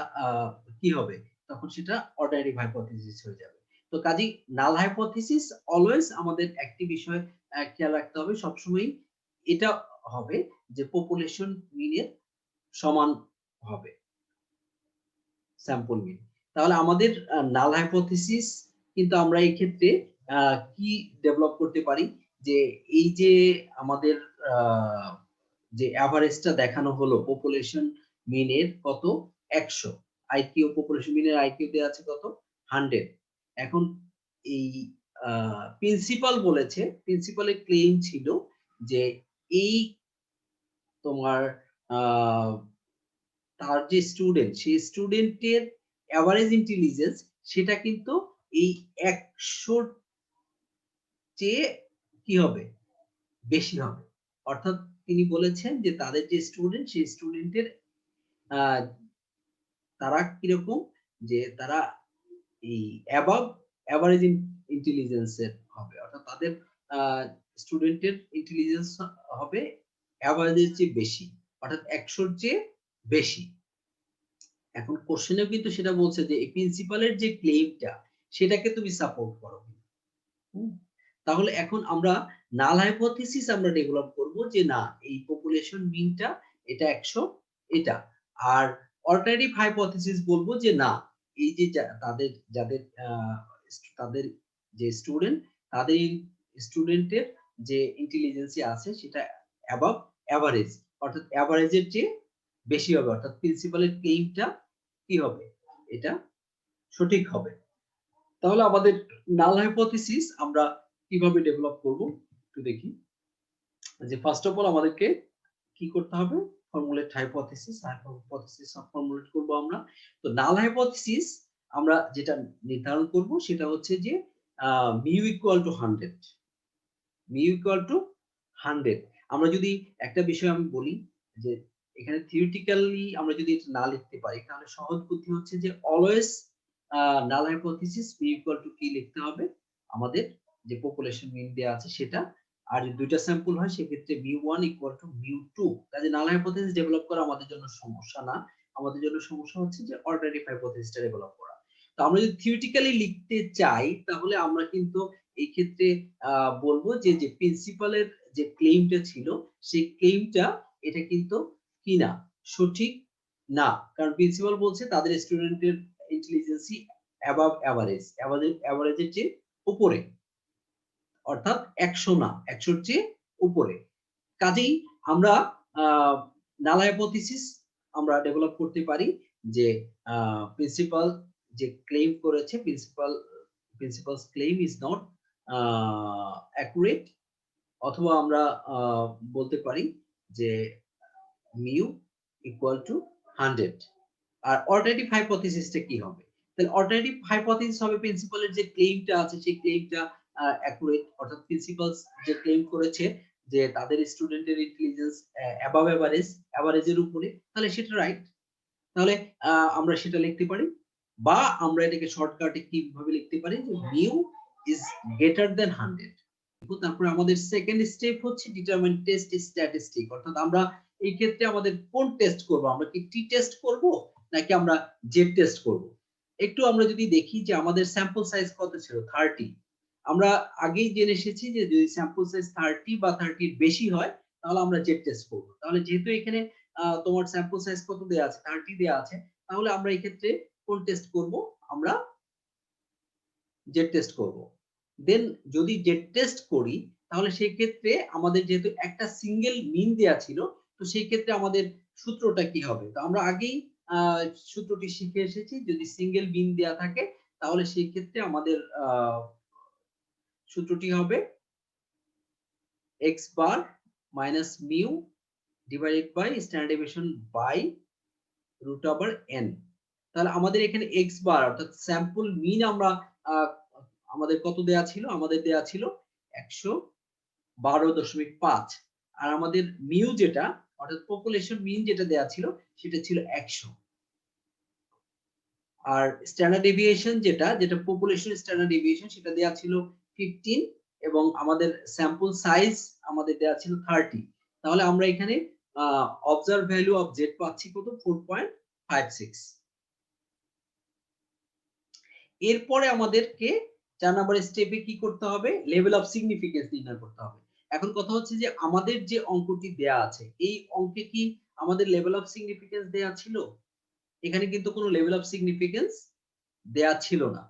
Speaker 1: কি হবে? তখন সেটা অল্টারনেটিভ হাইপোথিসিস হয়ে যাবে। তো কাজেই নাল হাইপোথিসিস অলওয়েজ আমাদের একটি বিষয় খেয়াল রাখতে হবে সবসময়ই এটা হবে যে পপুলেশন মিন এর সমান হবে স্যাম্পল মিন। তাহলে আমাদের নাল হাইপোথিসিস কিন্তু আমরা এই ক্ষেত্রে আ কি ডেভেলপ করতে পারি যে এই যে আমাদের আ যে এভারেজটা দেখানো হলো পপুলেশন মিন এর কত ১০০ আইকিউ পপুলেশন মিন এর আইকিউ দেয়া আছে কত 100 এখন এই প্রিন্সিপাল বলেছে প্রিন্সিপালের ক্লেইম ছিল যে এই তোমার আ তার যে স্টুডেন্ট সেই স্টুডেন্টের এভারেজ ইন্টেলিজেন্স সেটা কিন্তু এই ১০০ র চেয়ে কি হবে বেশি হবে। অর্থাৎ তিনি বলেছেন যে তাদের যে স্টুডেন্ট সেই স্টুডেন্টের আ তারা কিরকম যে তারা এই অ্যাবাভ এভারেজ ইন্টেলিজেন্স এর হবে। অর্থাৎ তাদের আ স্টুডেন্টের ইন্টেলিজেন্স হবে এভারেজ এর চেয়ে বেশি। অর্থাৎ ১০০ র চেয়ে বেশি। এখন কোশ্চেনেও কিন্তু সেটা বলছে যে এই প্রিন্সিপালের যে ক্লেইমটা সেটাকে তুমি সাপোর্ট করো। হুম? তাহলে এখন আমরা নাল হাইপোথিসিস আমরা ডেভেলপ করব যে না এই পপুলেশন মিনটা এটা ১০০ এটা। আর অল্টারনেটিভ হাইপোথিসিস বলব যে না এই যে তাদের যাদের তাদের যে স্টুডেন্ট তাদের স্টুডেন্টের যে ইন্টেলিজেন্সি আছে সেটা অ্যাবাভ এভারেজ অর্থাৎ এভারেজের চেয়ে বেশি হবে। অর্থাৎ প্রিন্সিপালের ক্লেইমটা কি হবে? এটা সঠিক হবে। তাহলে আমাদের নাল হাইপোথিসিস আমরা কিভাবে ডেভেলপ করব একটু দেখি। যে ফার্স্ট অফ অল আমাদেরকে কি করতে হবে? ফর্মুলেট হাইপোথিসিস, হাইপোথিসিস ফর্মুলেট করব আমরা। তো নাল হাইপোথিসিস আমরা যেটা নির্ধারণ করব সেটা হচ্ছে যে mu equal to 100 mu equal to 100 আমরা যদি একটা বিষয় আমি বলি যে এখানে থিওরিটিক্যালি আমরা যদি এটা না লিখতে পারি তাহলে সহজ বুদ্ধি হচ্ছে যে অলওয়েজ নাল হাইপোথিসিস মিউ ইকুয়াল টু কি লিখতে হবে আমাদের যে পপুলেশন মিন দেয়া আছে সেটা আর যদি দুইটা স্যাম্পল হয় সেক্ষেত্রে মিউ 1 ইকুয়াল টু মিউ 2 কাজে নাল হাইপোথিসিস ডেভেলপ করা আমাদের জন্য সমস্যা না আমাদের জন্য সমস্যা হচ্ছে যে অল্টারনেটিভ হাইপোথিসিসটা ডেভেলপ করা তো আমরা যদি থিওরিটিক্যালি লিখতে চাই তাহলে আমরা কিন্তু এই ক্ষেত্রে বলবো যে যে প্রিন্সিপালের যে ক্লেইমটা ছিল সেই ক্লেইমটা এটা কিন্তু কি না সঠিক না কারণ প্রিন্সিপাল বলছে তাদের স্টুডেন্টের ইন্টেলিজেন্সি অ্যাবাভ এভারেজ এভারেজের চেয়ে উপরে অর্থাৎ ১০০ না ১০০ র চেয়ে উপরে কাজেই আমরা নাল হাইপোথিসিস আমরা ডেভেলপ করতে পারি যে প্রিন্সিপাল যে ক্লেইম করেছে principal's claim is not accurate অথবা আমরা বলতে পারি যে মিউ ইকুয়াল টু 100 আর অল্টারনেটিভ হাইপোথিসিসটা কি হবে তাহলে অল্টারনেটিভ হাইপোথিসিস হবে প্রিন্সিপালের যে ক্লেইমটা আছে সেই ক্লেইমটা অ্যাকুরেট অর্থাৎ প্রিন্সিপালস যে ক্লেইম করেছে যে তাদের স্টুডেন্টের ইন্টেলিজেন্স অ্যাবাভ এভারেজের উপরে তাহলে সেটা রাইট তাহলে আমরা সেটা লিখতে পারি বা আমরা এটাকে শর্টকাটে কিভাবে লিখতে পারি যে মিউ ইজ গ্রেটার দ্যান 100 তারপরে আমাদের সেকেন্ড স্টেপ হচ্ছে ডিটারমাইন টেস্ট স্ট্যাটিস্টিক অর্থাৎ আমরা এই ক্ষেত্রে আমাদের কোন টেস্ট করব আমরা কি টি টেস্ট করব নাকি আমরা জেড টেস্ট করব একটু আমরা যদি দেখি যে আমাদের স্যাম্পল সাইজ কত ছিল 30 আমরা আগেই জেনে এসেছি যে যদি স্যাম্পল সাইজ 30 বা 30 এর বেশি হয় তাহলে আমরা জেড টেস্ট করব তাহলে যেহেতু এখানে তোমার স্যাম্পল সাইজ কত দেয়া আছে 30 দেয়া আছে তাহলে আমরা এই ক্ষেত্রে কোন টেস্ট করব আমরা জেড টেস্ট করব। দেন যদি জেড টেস্ট করি তাহলে সেই ক্ষেত্রে আমাদের যেহেতু একটা সিঙ্গেল মিন দেয়া ছিল, তো সেই ক্ষেত্রে আমাদের সূত্রটা কি হবে? তো আমরা আগেই সূত্রটি শিখে এসেছি। যদি সিঙ্গেল মিন দেয়া থাকে তাহলে সেই ক্ষেত্রে আমাদের সূত্রটি হবে x bar minus mu divided by standard deviation by root over n। তাহলে আমাদের এখানে x বার অর্থাৎ স্যাম্পল মিন আমরা আমাদের কত দেয়া ছিল? আমাদের দেয়া ছিল 112.5 আর আমাদের মিউ যেটা অর্থাৎ পপুলেশন মিন যেটা দেয়া ছিল সেটা ছিল 100। আর স্ট্যান্ডার্ড ডেভিয়েশন যেটা পপুলেশন স্ট্যান্ডার্ড ডেভিয়েশন সেটা দেয়া ছিল 15 এবং আমাদের স্যাম্পল সাইজ আমাদের দেয়া ছিল 30। তাহলে আমরা এখানে অবজার্ভ ভ্যালু অফ z পাচ্ছি কত? 4.56। এরপরে আমাদেরকে 4 নম্বর স্টেপে কি করতে হবে? লেভেল অফ সিগনিফিকেন্স নির্ণয় করতে হবে। এখন কথা হচ্ছে যে আমাদের যে অঙ্কটি দেয়া আছে, এই অঙ্কে কি আমাদের লেভেল অফ সিগনিফিকেন্স দেয়া ছিল? এখানে কিন্তু কোনো লেভেল অফ সিগনিফিকেন্স দেয়া ছিল না।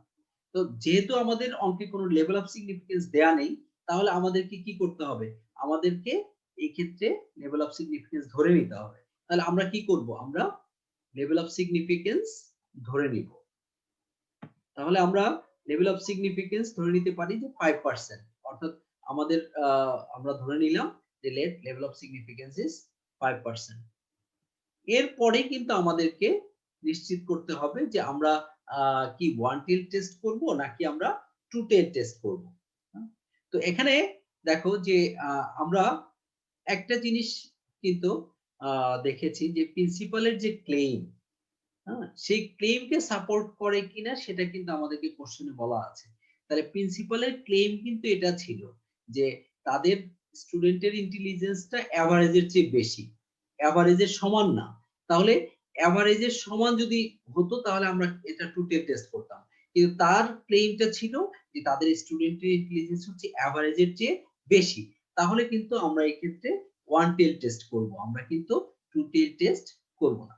Speaker 1: তো যেহেতু আমাদের অঙ্কে কোনো লেভেল অফ সিগনিফিকেন্স দেয়া নেই, তাহলে আমাদেরকে কি করতে হবে? আমাদেরকে এই ক্ষেত্রে লেভেল অফ সিগনিফিকেন্স ধরে নিতে হবে। তাহলে আমরা কি করব? আমরা লেভেল অফ সিগনিফিকেন্স ধরে নিব। তাহলে আমরা লেভেল অফ সিগনিফিকেন্স ধরে নিতে পারি যে 5%। অর্থাৎ আমাদের আমরা ধরে নিলাম যে লেভেল অফ সিগনিফিকেন্স ইজ 5%। এরপরে কিন্তু আমাদেরকে নিশ্চিত করতে হবে যে আমরা কি ওয়ান টেল টেস্ট করব নাকি আমরা টু টেল টেস্ট করব। তো এখানে দেখো যে আমরা একটা জিনিস কিন্তু দেখেছি যে প্রিন্সিপালের যে ক্লেম, সেই ক্লেমকে সাপোর্ট করে কিনা সেটা কিন্তু আমাদেরকে কোশ্চেনে বলা আছে। তাহলে প্রিন্সিপালের ক্লেম কিন্তু এটা ছিল যে তাদের স্টুডেন্টের ইন্টেলিজেন্সটা এভারেজের চেয়ে বেশি, এভারেজের সমান না। তাহলে এভারেজের সমান যদি হতো তাহলে আমরা এটা টু টেল টেস্ট করতাম। কিন্তু তার ক্লেমটা ছিল যে তাদের স্টুডেন্টের ইন্টেলিজেন্স হচ্ছে এভারেজের চেয়ে বেশি। তাহলে কিন্তু আমরা এই ক্ষেত্রে ওয়ান টেল টেস্ট করব, আমরা কিন্তু টু টেল টেস্ট করব না।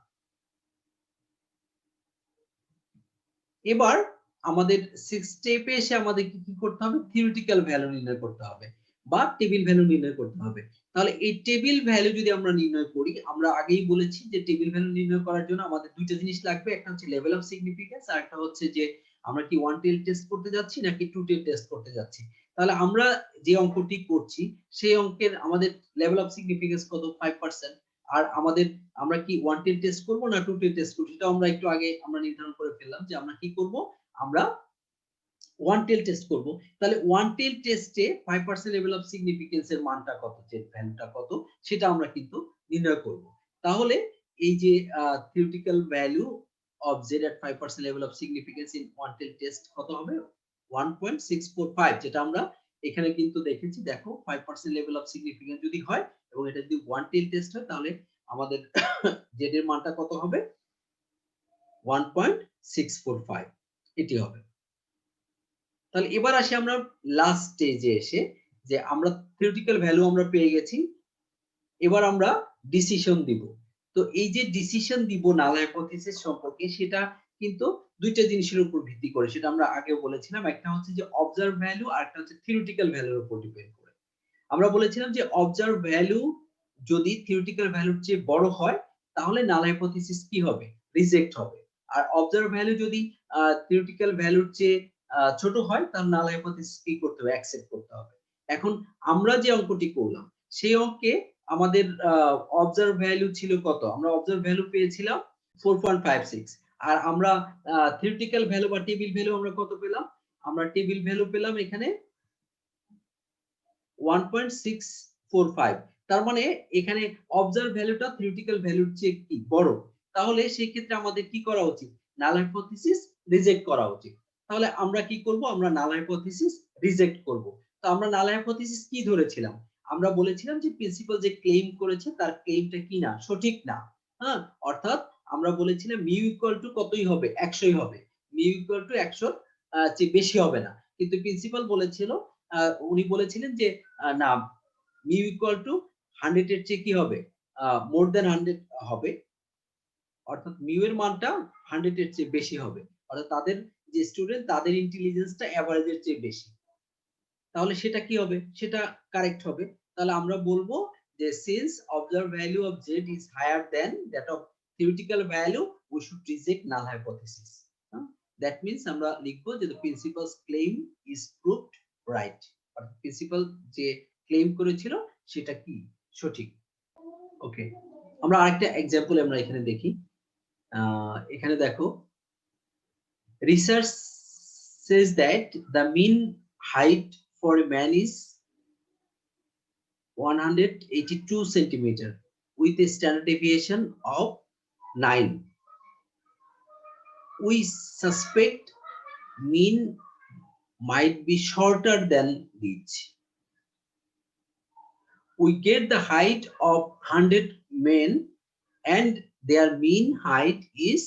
Speaker 1: এবার আমাদের 6 স্টেপে এসে আমাদের কি করতে হবে? থিওরিটিক্যাল ভ্যালু নির্ণয় করতে হবে বা টেবিল ভ্যালু নির্ণয় করতে হবে। তাহলে এই টেবিল ভ্যালু যদি আমরা নির্ণয় করি, আমরা আগেই বলেছি যে টেবিল ভ্যালু নির্ণয় করার জন্য আমাদের দুইটা জিনিস লাগবে। একটা হচ্ছে লেভেল অফ সিগনিফিকেন্স আর একটা হচ্ছে যে আমরা কি ওয়ান টেল টেস্ট করতে যাচ্ছি নাকি টু টেল টেস্ট করতে যাচ্ছি। তাহলে আমরা যে অঙ্কটি করছি সেই অঙ্কের আমাদের লেভেল অফ সিগনিফিকেন্স কত? 5%। আর আমাদের আমরা কি ওয়ান টেল টেস্ট করব না টু টেল টেস্ট করব সেটা আমরা একটু আগে আমরা নির্ধারণ করে ফেললাম যে আমরা কি করব? আমরা ওয়ান টেল টেস্ট করব। তাহলে ওয়ান টেল টেস্টে 5% লেভেল অফ সিগনিফিকেন্স এর মানটা কত, যে ভ্যালুটা কত সেটা আমরা কিন্তু নির্ণয় করব। তাহলে এই যে theoretical value of z at 5% level of significance in one tail test কত হবে? 1.645, যেটা আমরা এখানে কিন্তু দেখেছি। দেখো 5% লেভেল অফ সিগনিফিকেন্স যদি হয় এবং এটা যদি ওয়ান টেল টেস্ট হয় তাহলে আমাদের z এর মানটা কত হবে? 1.645 এটি হবে। তাহলে এবার আসি আমরা লাস্ট স্টেজে এসে যে আমরা থিওরিটিক্যাল ভ্যালু আমরা পেয়ে গেছি। এবার আমরা ডিসিশন দিব। তো এই যে ডিসিশন দিব নাল হাইপোথিসিস সম্পর্কে সেটা কিন্তু দুইটা জিনিসের উপর ভিত্তি করে, সেটা আমরা আগেও বলেছিলাম। একটা হচ্ছে যে অবজার্ভ ভ্যালু আর একটা হচ্ছে থিওরিটিক্যাল ভ্যালুর উপর ডিপেন্ড করে। আমরা বলেছিলাম যে অবজার্ভ ভ্যালু যদি থিওরিটিক্যাল ভ্যালুর চেয়ে বড় হয় তাহলে নাল হাইপোথিসিস কি হবে? রিজেক্ট হবে। আর অবজার্ভ ভ্যালু যদি থিওরিটিক্যাল ভ্যালুর চেয়ে ছোট হয় তাহলে নাল হাইপোথিসিস কি করতে হবে? অ্যাকসেপ্ট করতে হবে। এখন আমরা যে অঙ্কটি করলাম সেই অঙ্কে আমাদের অবজার্ভ ভ্যালু ছিল কত? আমরা অবজার্ভ ভ্যালু পেয়েছিলাম 4.56 আর আমরা থিওরিটিক্যাল ভ্যালু বা টেবিল ভ্যালু আমরা কত পেলাম? আমরা টেবিল ভ্যালু পেলাম এখানে 1.645। তার মানে এখানে অবজার্ভ ভ্যালুটা থিওরিটিক্যাল ভ্যালুর চেয়ে কি বড়। তাহলে সেই ক্ষেত্রে আমাদের কি করা উচিত? নাল হাইপোথিসিস রিজেক্ট করা উচিত। তাহলে আমরা কি করব? আমরা নাল হাইপোথিসিস রিজেক্ট করব। তো আমরা নাল হাইপোথিসিস কি ধরেছিলাম? আমরা বলেছিলাম যে প্রিন্সিপাল যে ক্লেম করেছে তার ক্লেমটা কি না, সঠিক না। হ্যাঁ, অর্থাৎ আমরা বলেছিলাম মিউ ইকুয়াল টু কতই হবে? 100ই হবে। মিউ ইকুয়াল টু 100 চেয়ে বেশি হবে না। কিন্তু প্রিন্সিপাল বলেছিল, উনি বলেছিলেন যে না, মিউ ইকুয়াল টু 100 এর চেয়ে কি হবে? মোর দ্যান 100 হবে। অর্থাৎ মিউ এর মানটা 100 এর চেয়ে বেশি হবে। অর্থাৎ তাদের যে স্টুডেন্ট তাদের ইন্টেলিজেন্সটা এভারেজের চেয়ে বেশি, তাহলে সেটা কি হবে, সেটা কারেক্ট হবে। তাহলে আমরা বলবো যে since observe value of z is higher than that of theoretical value we should reject null hypothesis. That means আমরা লিখবো যে the principal's claim is proved right, অর্থাৎ প্রিন্সিপাল যে ক্লেম করেছিল সেটা কি সঠিক। ওকে, আমরা আরেকটা एग्जांपल আমরা এখানে দেখি। এখানে দেখো research says that the mean height for a man is 182 centimeter with a standard deviation of 9. We suspect mean might be shorter than this. We get the height of 100 men and their mean height is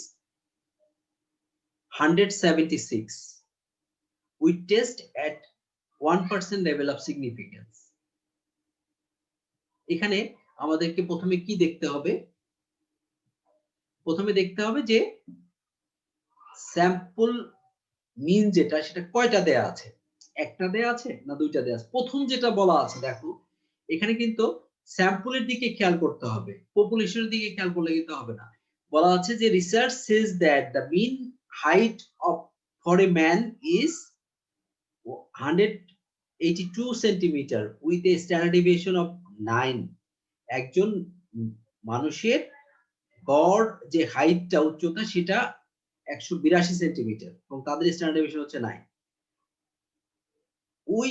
Speaker 1: 176. We test at 1% level of significance. এখানে আমাদেরকে প্রথমে কি দেখতে হবে, প্রথমে দেখতে হবে যে স্যাম্পল মিন যেটা সেটা কয়টা দেয়া আছে, একটা দেয়া আছে না দুইটা দেয়া আছে। প্রথম যেটা বলা আছে দেখো এখানে কিন্তু স্যাম্পলের দিকে খেয়াল করতে হবে, পপুলেশনের দিকে খেয়াল করলে কিন্তু হবে না। বলা আছে যে research says that the mean height of for a man is 182 centimetre with a standard deviation of 9। একজন মানুষের গড় যে হাইটটা উচ্চতা সেটা 182 সেন্টিমিটার এবং তাদের স্ট্যান্ডার্ড ডেভিয়েশন হচ্ছে 9। We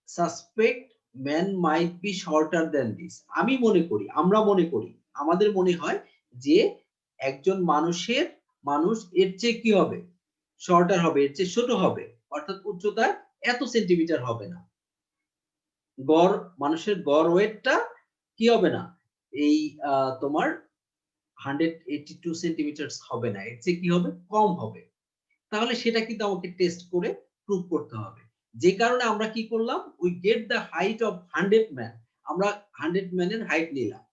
Speaker 1: suspect man might be shorter than this. আমি মনে করি, আমরা মনে করি, আমাদের মনে হয় যে একজন মানুষ এর চেয়ে কি হবে, শর্টার হবে, এর চেয়ে ছোট হবে, অর্থাৎ উচ্চতা এত সেন্টিমিটার হবে না। গড় মানুষের গড় ওয়েটটা কি হবে না, এই তোমার 182 সেন্টিমিটার হবে না, এর চেয়ে কি হবে, কম হবে। তাহলে সেটা কিন্তু আমাকে টেস্ট করে প্রুভ করতে হবে। যে কারণে আমরা কি করলাম, we get the height of 100 man. আমরা 100 ম্যানের হাইট নিলাম,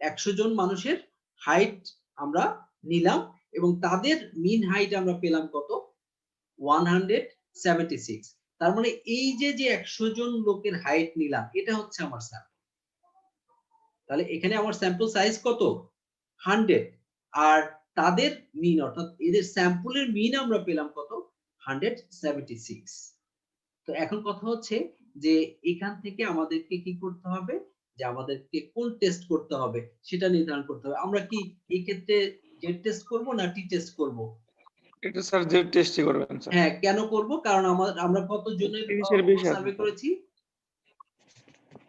Speaker 1: 100 জন মানুষের হাইট আমরা নিলাম এবং তাদের মিন হাইট আমরা পেলাম কত, 176। তার মানে এই যে 100 জন লোকের হাইট নিলাম এটা হচ্ছে আমার স্যাম্পল। তাহলে এখানে আমার স্যাম্পল সাইজ কত, 100, আর তাদের মিন অর্থাৎ এদের স্যাম্পলের মিন আমরা পেলাম কত, 176। তো এখন কথা হচ্ছে যে এখান থেকে আমাদেরকে কি করতে হবে, যে আমাদেরকে কোন টেস্ট করতে হবে সেটা নির্ধারণ করতে হবে। আমরা কি এই ক্ষেত্রে জেড টেস্ট করব না টি টেস্ট করব?
Speaker 2: এটা স্যার জেড টেস্টই করবেন স্যার।
Speaker 1: হ্যাঁ, কেন করব, কারণ আমরা কত জনের
Speaker 2: 30 এর বেশি আছে
Speaker 1: সার্ভে
Speaker 2: স্যার।
Speaker 1: করেছি,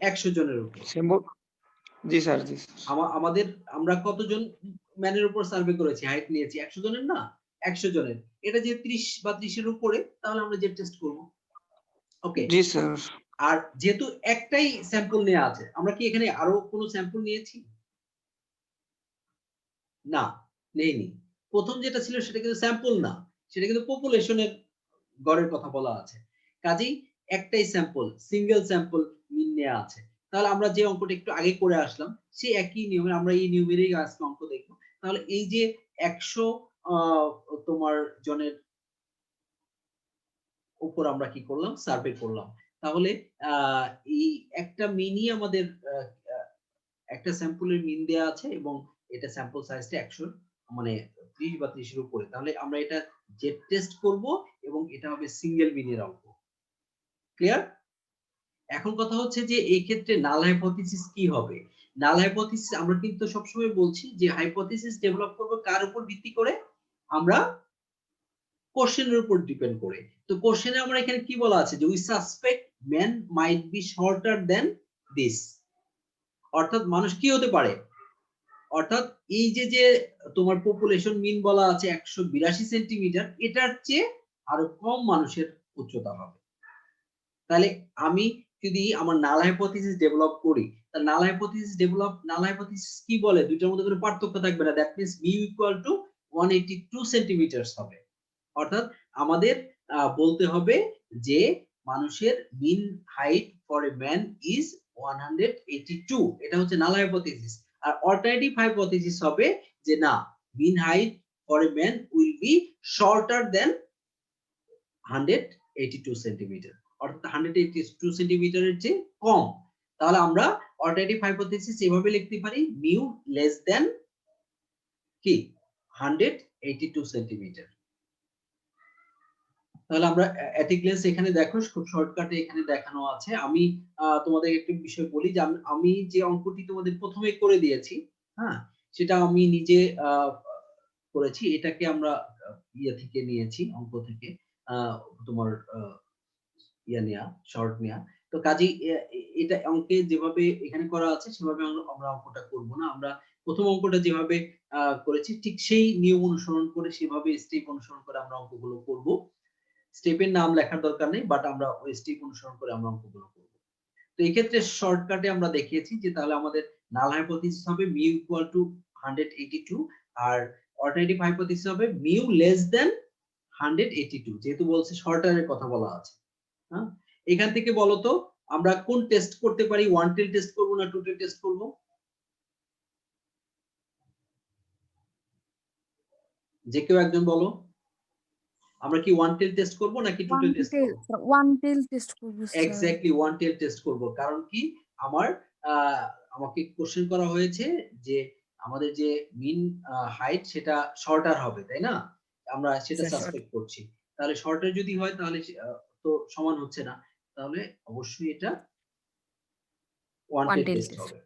Speaker 1: 100 জনের উপর।
Speaker 2: জি স্যার, জি স্যার।
Speaker 1: আমাদের আমরা কতজন ম্যানের উপর সার্ভে করেছি, হাইট নিয়েছি 100 জনের না, 100 জনের। এটা যে 30 বা 30 এর উপরে, তাহলে আমরা জেড টেস্ট করব। ওকে,
Speaker 2: জি স্যার।
Speaker 1: আর যেহেতু একটাই স্যাম্পল নেওয়া আছে, আমরা কি এখানে আরো কোনো স্যাম্পল নিয়েছি? না, নেইনি। প্রথম যেটা ছিল সেটা কিন্তু স্যাম্পল না, সেটা কিন্তু পপুলেশনের গড়ের কথা বলা আছে। কাজেই একটাই স্যাম্পল, সিঙ্গেল স্যাম্পল মিন নেওয়া আছে। তাহলে আমরা যে অঙ্কটা একটু আগে করে আসলাম সেই একই নিয়মে আমরা এই নিয়মেরই আজকে অঙ্ক দেখব। তাহলে এই যে 100 তোমার জনের উপর আমরা কি করলাম, সার্ভে করলাম। তাহলে এই একটা মিনই আমাদের একটা স্যাম্পলের মিন দেয়া আছে এবং এটা স্যাম্পল সাইজটা 100 মানে 30 বা 30 এর উপরে। তাহলে আমরা এটা জেড টেস্ট করব এবং এটা হবে সিঙ্গেল মিনের অঙ্ক। ক্লিয়ার? এখন কথা হচ্ছে যে এই ক্ষেত্রে নাল হাইপোথিসিস কি হবে? নাল হাইপোথিসিস আমরা কিন্তু সবসময় বলছি যে হাইপোথিসিস ডেভেলপ করব কার উপর ভিত্তি করে, আমরা কোশ্চেনের উপর ডিপেন্ড করে। তো কোশ্চেনে আমরা এখানে কি বলা আছে যে we suspect man might be shorter than this, অর্থাৎ মানুষ কি হতে পারে, অর্থাৎ এই যে তোমার পপুলেশন মিন বলা আছে 182 সেন্টিমিটার, এটার চেয়ে আরো কম মানুষের উচ্চতা হবে। তাহলে আমি যদি আমার নাল হাইপোথিসিস ডেভেলপ করি, তাহলে নাল হাইপোথিসিস কি বলে, দুইটার মধ্যে কোনো পার্থক্য থাকবে না। That means mu equal to 182 centimeters হবে। অর্থাৎ আমাদের বলতে হবে যে মানুষের mean height for a man is 182, এটা হচ্ছে নাল হাইপোথিসিস। আর অল্টারনেটিভ হাইপোথিসিস হবে যে না, mean height for a man will be shorter than 182 centimeter, অর্থাৎ 182 সেন্টিমিটারের চেয়ে কম। তাহলে আমরা অল্টারনেটিভ হাইপোথিসিস এভাবে লিখতে পারি, মিউ লেস দেন কি 182 সেন্টিমিটার। তাহলে আমরা অ্যাট এ গ্ল্যান্স এখানে দেখো খুব শর্টকাটে এখানে দেখানো আছে। আমি তোমাদের একটি বিষয় বলি যে আমি যে অঙ্কটি তোমাদের প্রথমে করে দিয়েছি, হ্যাঁ, সেটা আমি নিজে করেছি। এটাকে আমরা ইয়ে থেকে নিয়েছি, অঙ্ক থেকে তোমার ইয়া নেয়া, শর্ট নেয়া। তো কাজেই এটা অঙ্কে যেভাবে এখানে করা আছে সেভাবে আমরা অঙ্কটা করব না। আমরা প্রথম অঙ্কটা যেভাবে করেছি ঠিক সেই নিয়ম অনুসরণ করে, সেভাবে স্টেপ অনুসরণ করে আমরা অঙ্কগুলো করব। স্টেপের নাম লেখার দরকার নেই, বাট আমরা ওই স্টেপ অনুসরণ করে আমরা অঙ্কগুলো করব। তো এই ক্ষেত্রে শর্টকাটে আমরা দেখিয়েছি যে তাহলে আমাদের নাল হাইপোথিসিস হবে মিউ ইকুয়াল টু 182 আর অল্টারনেটিভ হাইপোথিসিস হবে মিউ লেস দেন 182, যেহেতু বলছে শর্টারের কথা বলা আছে। হ্যাঁ, এখান থেকে বলো তো আমরা কোন টেস্ট করতে পারি, ওয়ান টেল টেস্ট করব না টু টেল টেস্ট করব? যে কেউ একজন বলো, আমরা কি ওয়ান টেল টেস্ট করব নাকি টু টেল টেস্ট করব?
Speaker 3: ওয়ান টেল টেস্ট করব sir.
Speaker 1: Exactly one tail test করব। কারণ কি, আমাকে কোশ্চেন করা হয়েছে যে আমাদের যে মিন হাইট সেটা শর্টার হবে, তাই না? আমরা সেটা
Speaker 3: Sir,
Speaker 1: সাসপেক্ট করছি। তাহলে শর্টার যদি হয় তাহলে তো সমান হচ্ছে না, তাহলে অবশ্যই এটা ওয়ান
Speaker 3: One
Speaker 1: টেল
Speaker 3: tail
Speaker 1: টেস্ট
Speaker 3: test.
Speaker 1: হবে।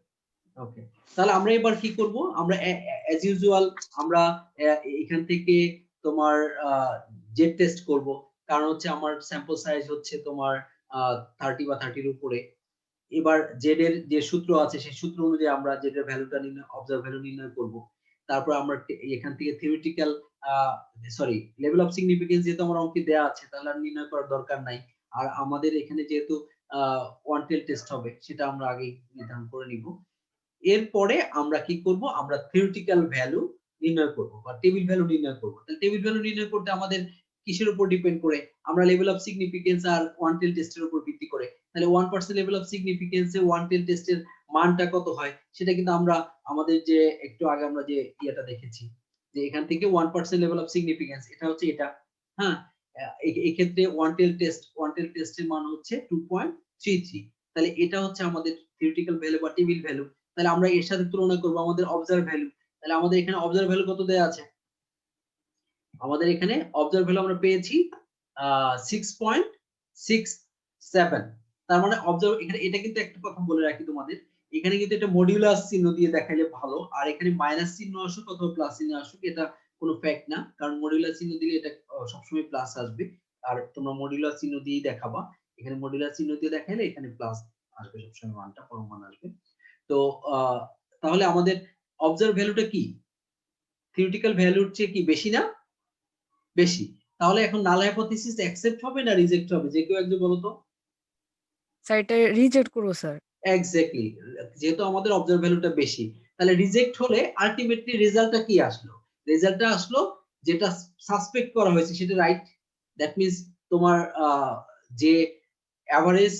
Speaker 1: ওকে, তাহলে আমরা এবার কি করব, আমরা অ্যাজ ইউজুয়াল আমরা এখান থেকে তোমার জেড টেস্ট করব। কারণ হচ্ছে আমার স্যাম্পল সাইজ হচ্ছে তোমার 30 বা 30 এর উপরে। এবার জেড এর যে সূত্র আছে সেই সূত্র অনুযায়ী আমরা জেড এর ভ্যালুটা নির্ণয়, অবজার্ভ ভ্যালু নির্ণয় করব। তারপর আমরা এখান থেকে থিওরিটিক্যাল লেভেল অফ সিগনিফিকেন্স যেহেতু আমার অঙ্কে দেয়া আছে তাহলে আর নির্ণয় করার দরকার নাই। আর আমাদের এখানে যেহেতু ওয়ান টেল টেস্ট হবে সেটা আমরা আগেই নির্ধারণ করে নিব। এরপরে আমরা কি করব, আমরা থিওরিটিক্যাল ভ্যালু নির্ণয় করব বা টেবিল ভ্যালু নির্ণয় করব। তাহলে টেবিল ভ্যালু নির্ণয় করতে আমাদের কিসের উপর ডিপেন্ড করে, আমরা লেভেল অফ সিগনিফিকেন্স আর ওয়ান টেল টেস্টের উপর ভিত্তি করে। তাহলে 1% লেভেল অফ সিগনিফিকেন্সে ওয়ান টেল টেস্টের মানটা কত হয় সেটা কিন্তু আমরা আমাদের যে একটু আগে আমরা যে ইয়েটা দেখেছি যে এখান থেকে 1% লেভেল অফ সিগনিফিকেন্স এটা হচ্ছে এটা। হ্যাঁ, এই ক্ষেত্রে ওয়ান টেল টেস্টের মান হচ্ছে 2.33। তাহলে এটা হচ্ছে আমাদের থিওরিটিক্যাল ভ্যালু বা টেবিল ভ্যালু। তাহলে আমরা এর সাথে তুলনা করব আমাদের অবজার্ভ ভ্যালু। তাহলে আমাদের এখানে অবজার্ভ ভ্যালু কত দেয়া আছে, আমাদের এখানে অবজার্ভ ভ্যালু আমরা পেয়েছি 6.67। তার মানে অবজার্ভ এখানে, এটা কিন্তু একটা কথা বলে রাখি তোমাদের, এখানে কিন্তু এটা মডিউলাস চিহ্ন দিয়ে দেখাইলে ভালো। আর এখানে মাইনাস চিহ্ন আসুক অথবা প্লাস চিহ্ন আসুক এটা কোনো ফ্যাক্ট না, কারণ মডিউলাস চিহ্ন দিলে এটা সবসময় প্লাস আসবে। আর তোমরা মডিউলাস চিহ্ন দিয়েই দেখাবা, এখানে মডিউলাস চিহ্ন দিয়ে দেখাইলে এখানে প্লাস আসবে, সবসময় মানটা পরম মান আসবে। তো তাহলে আমাদের অবজার্ভ ভ্যালুটা কি থিওরিটিক্যাল ভ্যালুর চেয়ে কি বেশি না? বেশি। তাহলে এখন নাল হাইপোথিসিস অ্যাকসেপ্ট হবে না রিজেক্ট হবে, যে কেউ একজন বলো তো?
Speaker 3: স্যার এটা রিজেক্ট করব স্যার।
Speaker 1: এক্স্যাক্টলি, যেহেতু আমাদের অবজার্ভ ভ্যালুটা বেশি, তাহলে রিজেক্ট হলে আলটিমেটলি রেজাল্টটা কি আসলো? রেজাল্টটা আসলো যেটা সাসপেক্ট করা হয়েছে সেটা রাইট। দ্যাট মিন্স তোমার যে এভারেজ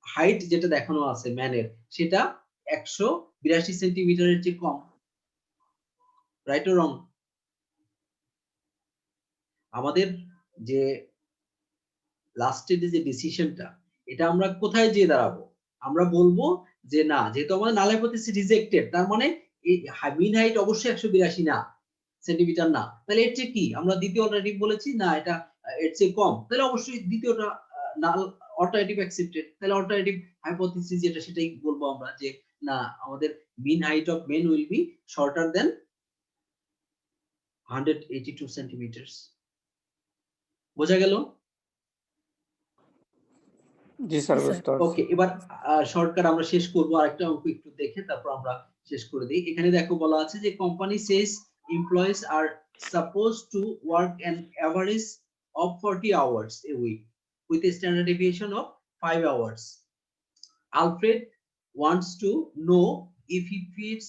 Speaker 1: হাইট যেটা দেখানো আছে ম্যানের সেটা 182 সেন্টিমিটারের চেয়ে কম। রাইট ও রং? আমাদের যে লাস্টের যে ডিসিশনটা এটা আমরা কোথায় যেয়ে দাঁড়াবো? আমরা বলবো যে না, যেহেতু আমাদের নাল হাইপোথিসিস রিজেক্টেড তার মানে এই মিন হাইট অবশ্যই 182 না, সেন্টিমিটার না। তাহলে এর চেয়ে কি, আমরা দ্বিতীয় অল্টারনেটিভ বলেছি না এটা এর চেয়ে কম, তাহলে অবশ্যই দ্বিতীয়টা নাল অল্টারনেটিভ অ্যাকসেপ্টেড। তাহলে অল্টারনেটিভ হাইপোথিসিস যেটা সেটাই বলবো আমরা যে না, আমাদের mean height of men will be shorter than 182 centimeters. বোঝা গেল?
Speaker 2: জি স্যার,
Speaker 3: জি, স্যার।
Speaker 2: বুঝতে পারছি।
Speaker 1: ওকে, এবার শর্টকাট আমরা শেষ করব, আরেকটা অঙ্ক একটু দেখে তারপর আমরা শেষ করে দিই। এখানে দেখো বলা আছে যে company says employees are suppose to work an average of 40 hours a week with a standard deviation of 5 hours. Alfred wants to know if he fits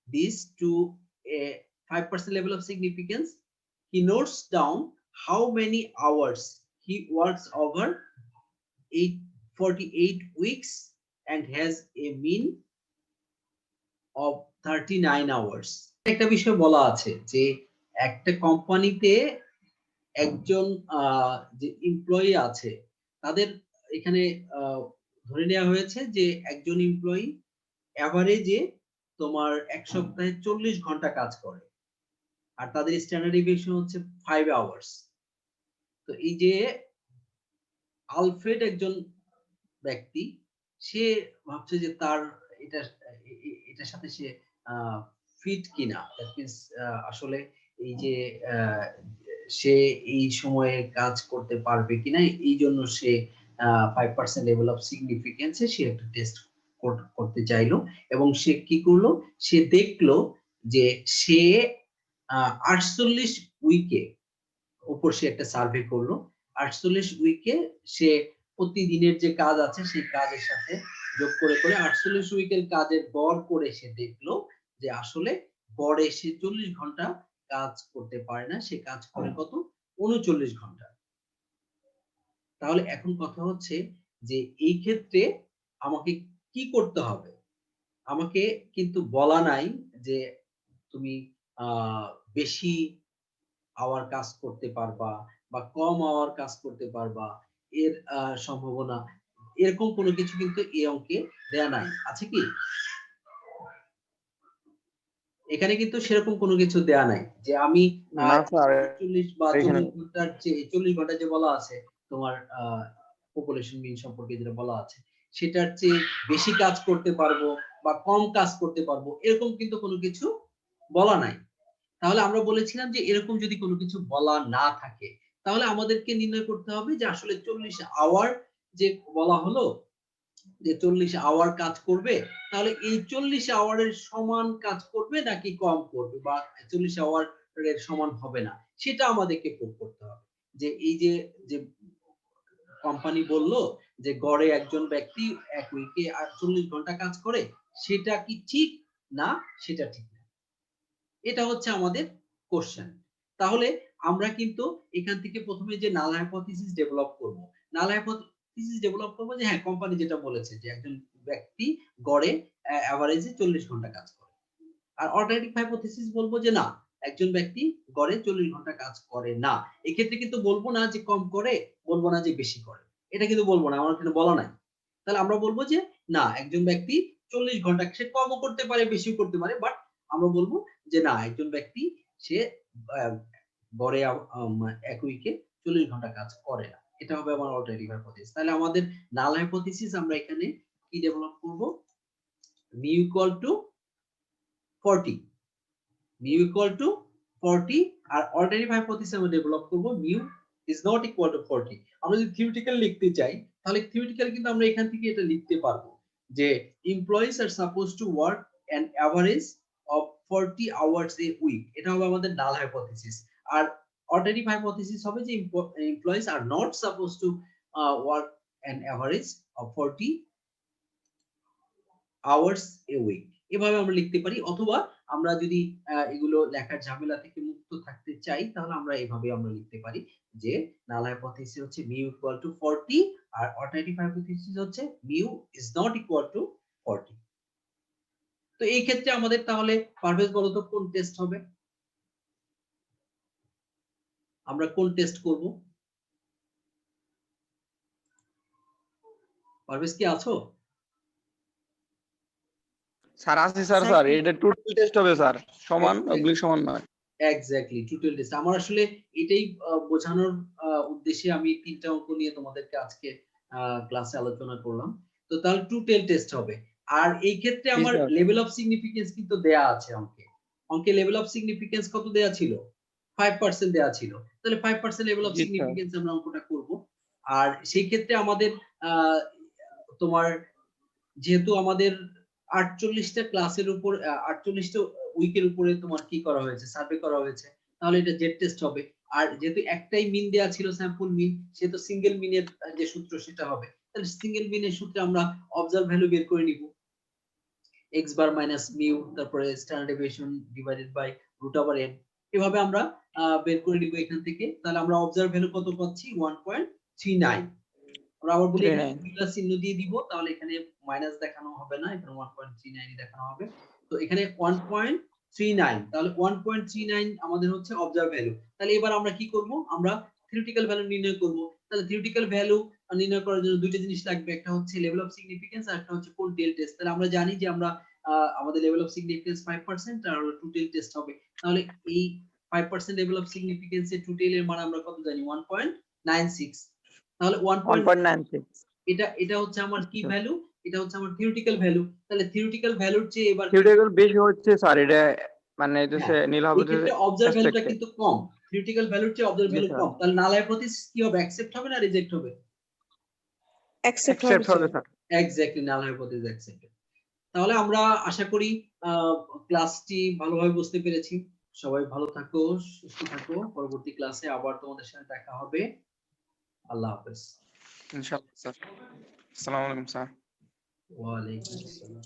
Speaker 1: this to a 5% level of significance. He notes down how many hours he works over 48 weeks and has a mean of 39 hours. একটা বিষয় বলা আছে যে একটা কোম্পানিতে একজন যে employee আছে তাদের এখানে ধরে নেওয়া হয়েছে যে একজন এমপ্লয়ি এভারেজে তোমার এক সপ্তাহে 40 ঘন্টা কাজ করে, আর তাদের স্ট্যান্ডার্ড ডেভিয়েশন হচ্ছে 5 আওয়ার্স। তো এই যে আলফ্রেড একজন ব্যক্তি, সে ভাবছে যে তার এটা এটার সাথে সে ফিট কিনা, দ্যাট মিন্স আসলে এই যে সে এই সময়ে কাজ করতে পারবে কিনা, এই জন্য সে 5% লেভেল অফ সিগনিফিকেন্সে সে একটা টেস্ট করতে চাইলো। এবং সে কি করলো, সে দেখলো যে সে 48 উইকে উপর সে একটা সার্ভে করলো। 48 উইকে সে প্রতিদিনের যে কাজ আছে সেই কাজের সাথে যোগ করে 48 উইকের কাজের গড় করে সে দেখলো যে আসলে গড়ে সে 40 ঘন্টা কাজ করতে পারে না, সে কাজ করে কত, 39 ঘন্টা। তাহলে এখন কথা হচ্ছে যে এই ক্ষেত্রে আমাকে কি করতে হবে? আমাকে কিন্তু বলা নাই যে তুমি বেশি আওয়ার কাজ করতে পারবা বা কম আওয়ার কাজ করতে পারবা, এর সম্ভাবনা এরকম কোনো কিছু কিন্তু এই অঙ্কে দেয়া নাই, আছে কি? এখানে কিন্তু সেরকম কোনো কিছু দেয়া নাই যে আমি
Speaker 2: না স্যার
Speaker 1: 40 বা
Speaker 2: এখানে
Speaker 1: 40 ঘন্টার চেয়ে 40 ঘন্টা যে বলা আছে তোমার পপুলেশন মিন সম্পর্কে যেটা বলা আছে সেটার চেয়ে বেশি কাজ করতে পারবো বা কম কাজ করতে পারবো, এরকম কিন্তু কোনো কিছু বলা নাই। তাহলে আমরা বলেছিলাম যে এরকম যদি কোনো কিছু বলা না থাকে তাহলে আমাদেরকে নির্ণয় করতে হবে যে আসলে 40 আওয়ার যে বলা হলো যে 40 আওয়ার কাজ করবে, তাহলে এই 40 আওয়ারের সমান কাজ করবে নাকি কম করবে বা 40 আওয়ারের সমান হবে না, সেটা আমাদেরকে প্রুভ করতে হবে। যে এই যে যে কোম্পানি বলল যে গড়ে একজন ব্যক্তি এক উইকে 48 ঘন্টা কাজ করে, সেটা কি ঠিক না সেটা ঠিক না, এটা হচ্ছে আমাদের কোশ্চেন। তাহলে আমরা কিন্তু এখান থেকে প্রথমে যে নাল হাইপোথিসিস ডেভেলপ করব, নাল হাইপোথিসিস ডেভেলপ করব যে হ্যাঁ কোম্পানি যেটা বলেছে যে একজন ব্যক্তি গড়ে এভারেজে 40 ঘন্টা কাজ করে। আর অল্টারনেটিভ হাইপোথিসিস বলবো যে না, একজন ব্যক্তি গড়ে 40 ঘন্টা কাজ করে না। এক্ষেত্রে কিন্তু বলবো না যে কম করে, বলবো না যে বেশি করে, এটা কিন্তু বলবো না, আমার এখানে বলা নাই। তাহলে আমরা বলবো যে না, একজন ব্যক্তি 40 ঘন্টা, সে কমও করতে পারে বেশিও করতে পারে, বাট আমরা বলবো যে না, একজন ব্যক্তি সে গড়ে এক উইকে 40 ঘন্টা কাজ করে না, এটা হবে আমার অল্টারনেটিভ হাইপোথিসিস। তাহলে আমাদের নাল হাইপোথিসিস আমরা এখানে কি ডেভেলপ করব, mu equal to 40, mu equal to 40, আর অল্টারনেটিভ হাইপোথিসিস আমরা ডেভেলপ করব mu is not equal to 40। আমরা যদি থিওরিটিক্যাল লিখতে চাই তাহলে থিওরিটিক্যাল কিন্তু আমরা এখান থেকে এটা লিখতে পারবো যে employees are suppose to work an average of 40 hours a week, এটা হবে আমাদের নাল হাইপোথিসিস। আর অল্টারনেটিভ হাইপোথিসিস হবে যে employees are not suppose to work an average of 40 hours a week. এভাবে আমরা লিখতে পারি, অথবা আমরা যদি এগুলো লেখার ঝামেলা থেকে মুক্ত থাকতে চাই তাহলে আমরা এভাবে আমরা লিখতে পারি যে নাল হাইপোথিসিস হচ্ছে মিউ ইকুয়াল টু 40 আর অল্টারনেটিভ হাইপোথিসিস হচ্ছে mu is not equal to 40। তো এই ক্ষেত্রে আমাদের তাহলে পারভেজ বলো তো কোন টেস্ট হবে, আমরা কোন টেস্ট করব? পারভেজ কি আছো?
Speaker 2: স্যার আছে স্যার,
Speaker 3: স্যার
Speaker 2: স্যার এটা টোটাল টেস্ট হবে স্যার, সমান অবলিক সমান নয়।
Speaker 1: Exactly, total test. আমার আসলে এটাই বোঝানোর উদ্দেশ্যে আমি তিনটা অঙ্ক নিয়ে তোমাদেরকে আজকে ক্লাসে আলোচনা করলাম। তো তাহলে টোটাল টেস্ট হবে। আর এই ক্ষেত্রে
Speaker 2: জি
Speaker 1: আমার
Speaker 2: স্যার।
Speaker 1: লেভেল অফ সিগনিফিকেন্স কিন্তু দেয়া আছে অঙ্কে। অঙ্কে লেভেল অফ সিগনিফিকেন্স কত দেয়া ছিল? 5% দেয়া ছিল। তাহলে 5% level of
Speaker 2: G sir.
Speaker 1: Significance আমরা অঙ্কটা করব। আর সেই ক্ষেত্রে আমাদের তোমার যেহেতু আমাদের 48টা ক্লাসের উপর 48টা উইকের উপরে তোমার কি করা হয়েছে, সার্ভে করা হয়েছে, তাহলে এটা জেড টেস্ট হবে। আর যেহেতু একটাই মিন দেয়া ছিল, স্যাম্পল মিন, সেহেতু সিঙ্গেল মিনের যে সূত্র সেটা হবে। তাহলে সিঙ্গেল মিনের সূত্রে আমরা অবজার্ভ ভ্যালু বের করে নিব, x বার মাইনাস মিউ, তারপরে standard deviation divided by root over n, এভাবে আমরা বের করে নিব এখান থেকে। তাহলে আমরা অবজার্ভ ভ্যালু কত পাচ্ছি? 1.39। আমরা আবার বলি এখানে
Speaker 2: 39
Speaker 1: প্লাস চিহ্ন দিয়ে দিব, তাহলে এখানে মাইনাস দেখানো হবে না, এখানে 1.39 দেখানো হবে। তো এখানে 39 তাহলে 1.39 আমাদের হচ্ছে অবজার্ভ ভ্যালু। তাহলে এবার আমরা কি করব, আমরা থিওরিটিক্যাল ভ্যালু নির্ণয় করব। তাহলে থিওরিটিক্যাল ভ্যালু নির্ণয় করার জন্য দুইটা জিনিস লাগবে, একটা হচ্ছে লেভেল অফ সিগনিফিকেন্স আর একটা হচ্ছে কোন টেল টেস্ট। তাহলে আমরা জানি যে আমরা আমাদের লেভেল অফ সিগনিফিকেন্স 5% আর হলো টু টেল টেস্ট হবে। তাহলে এই 5% লেভেল অফ সিগনিফিকেন্স এর টু টেল এর মান আমরা কত জানি 1.96। তাহলে
Speaker 2: 1.96
Speaker 1: এটা হচ্ছে আমার কি ভ্যালু, এটা হচ্ছে আমার থিওরিটিক্যাল ভ্যালু। তাহলে থিওরিটিক্যাল ভ্যালুর চেয়ে এবার
Speaker 2: থিওরিটিক্যাল বেশি হচ্ছে স্যার, এটা মানে হচ্ছে
Speaker 1: হ্যাঁ,
Speaker 2: নীল
Speaker 1: এই
Speaker 2: হবে
Speaker 1: ক্ষেত্রে অবজার্ভ ভ্যালুটা
Speaker 2: এক্সপেক্টেড।
Speaker 1: কিন্তু কম, থিওরিটিক্যাল ভ্যালুর চেয়ে অবজার্ভ
Speaker 2: জি
Speaker 1: ভ্যালু
Speaker 2: স্যার,
Speaker 1: কম। তাহলে নাল হাইপোথিসিস কি হবে, অ্যাকসেপ্ট হবে না রিজেক্ট হবে?
Speaker 4: অ্যাকসেপ্ট হবে
Speaker 2: অ্যাকসেপ্ট হবে
Speaker 4: স্যার।
Speaker 2: স্যার।
Speaker 1: এক্স্যাক্টলি, নাল হাইপোথিসিস অ্যাকসেপ্টেড। তাহলে আমরা আশা করি ক্লাসটি ভালোভাবে বুঝতে পেরেছি। সবাই ভালো থাকো, সুস্থ থাকো। পরবর্তী ক্লাসে আবার তোমাদের সাথে দেখা হবে। আল্লাহ হাফেজ।
Speaker 2: ইনশাআল্লাহ স্যার। আসসালামু আলাইকুম স্যার।
Speaker 1: ওয়ালাইকুম আসসালাম।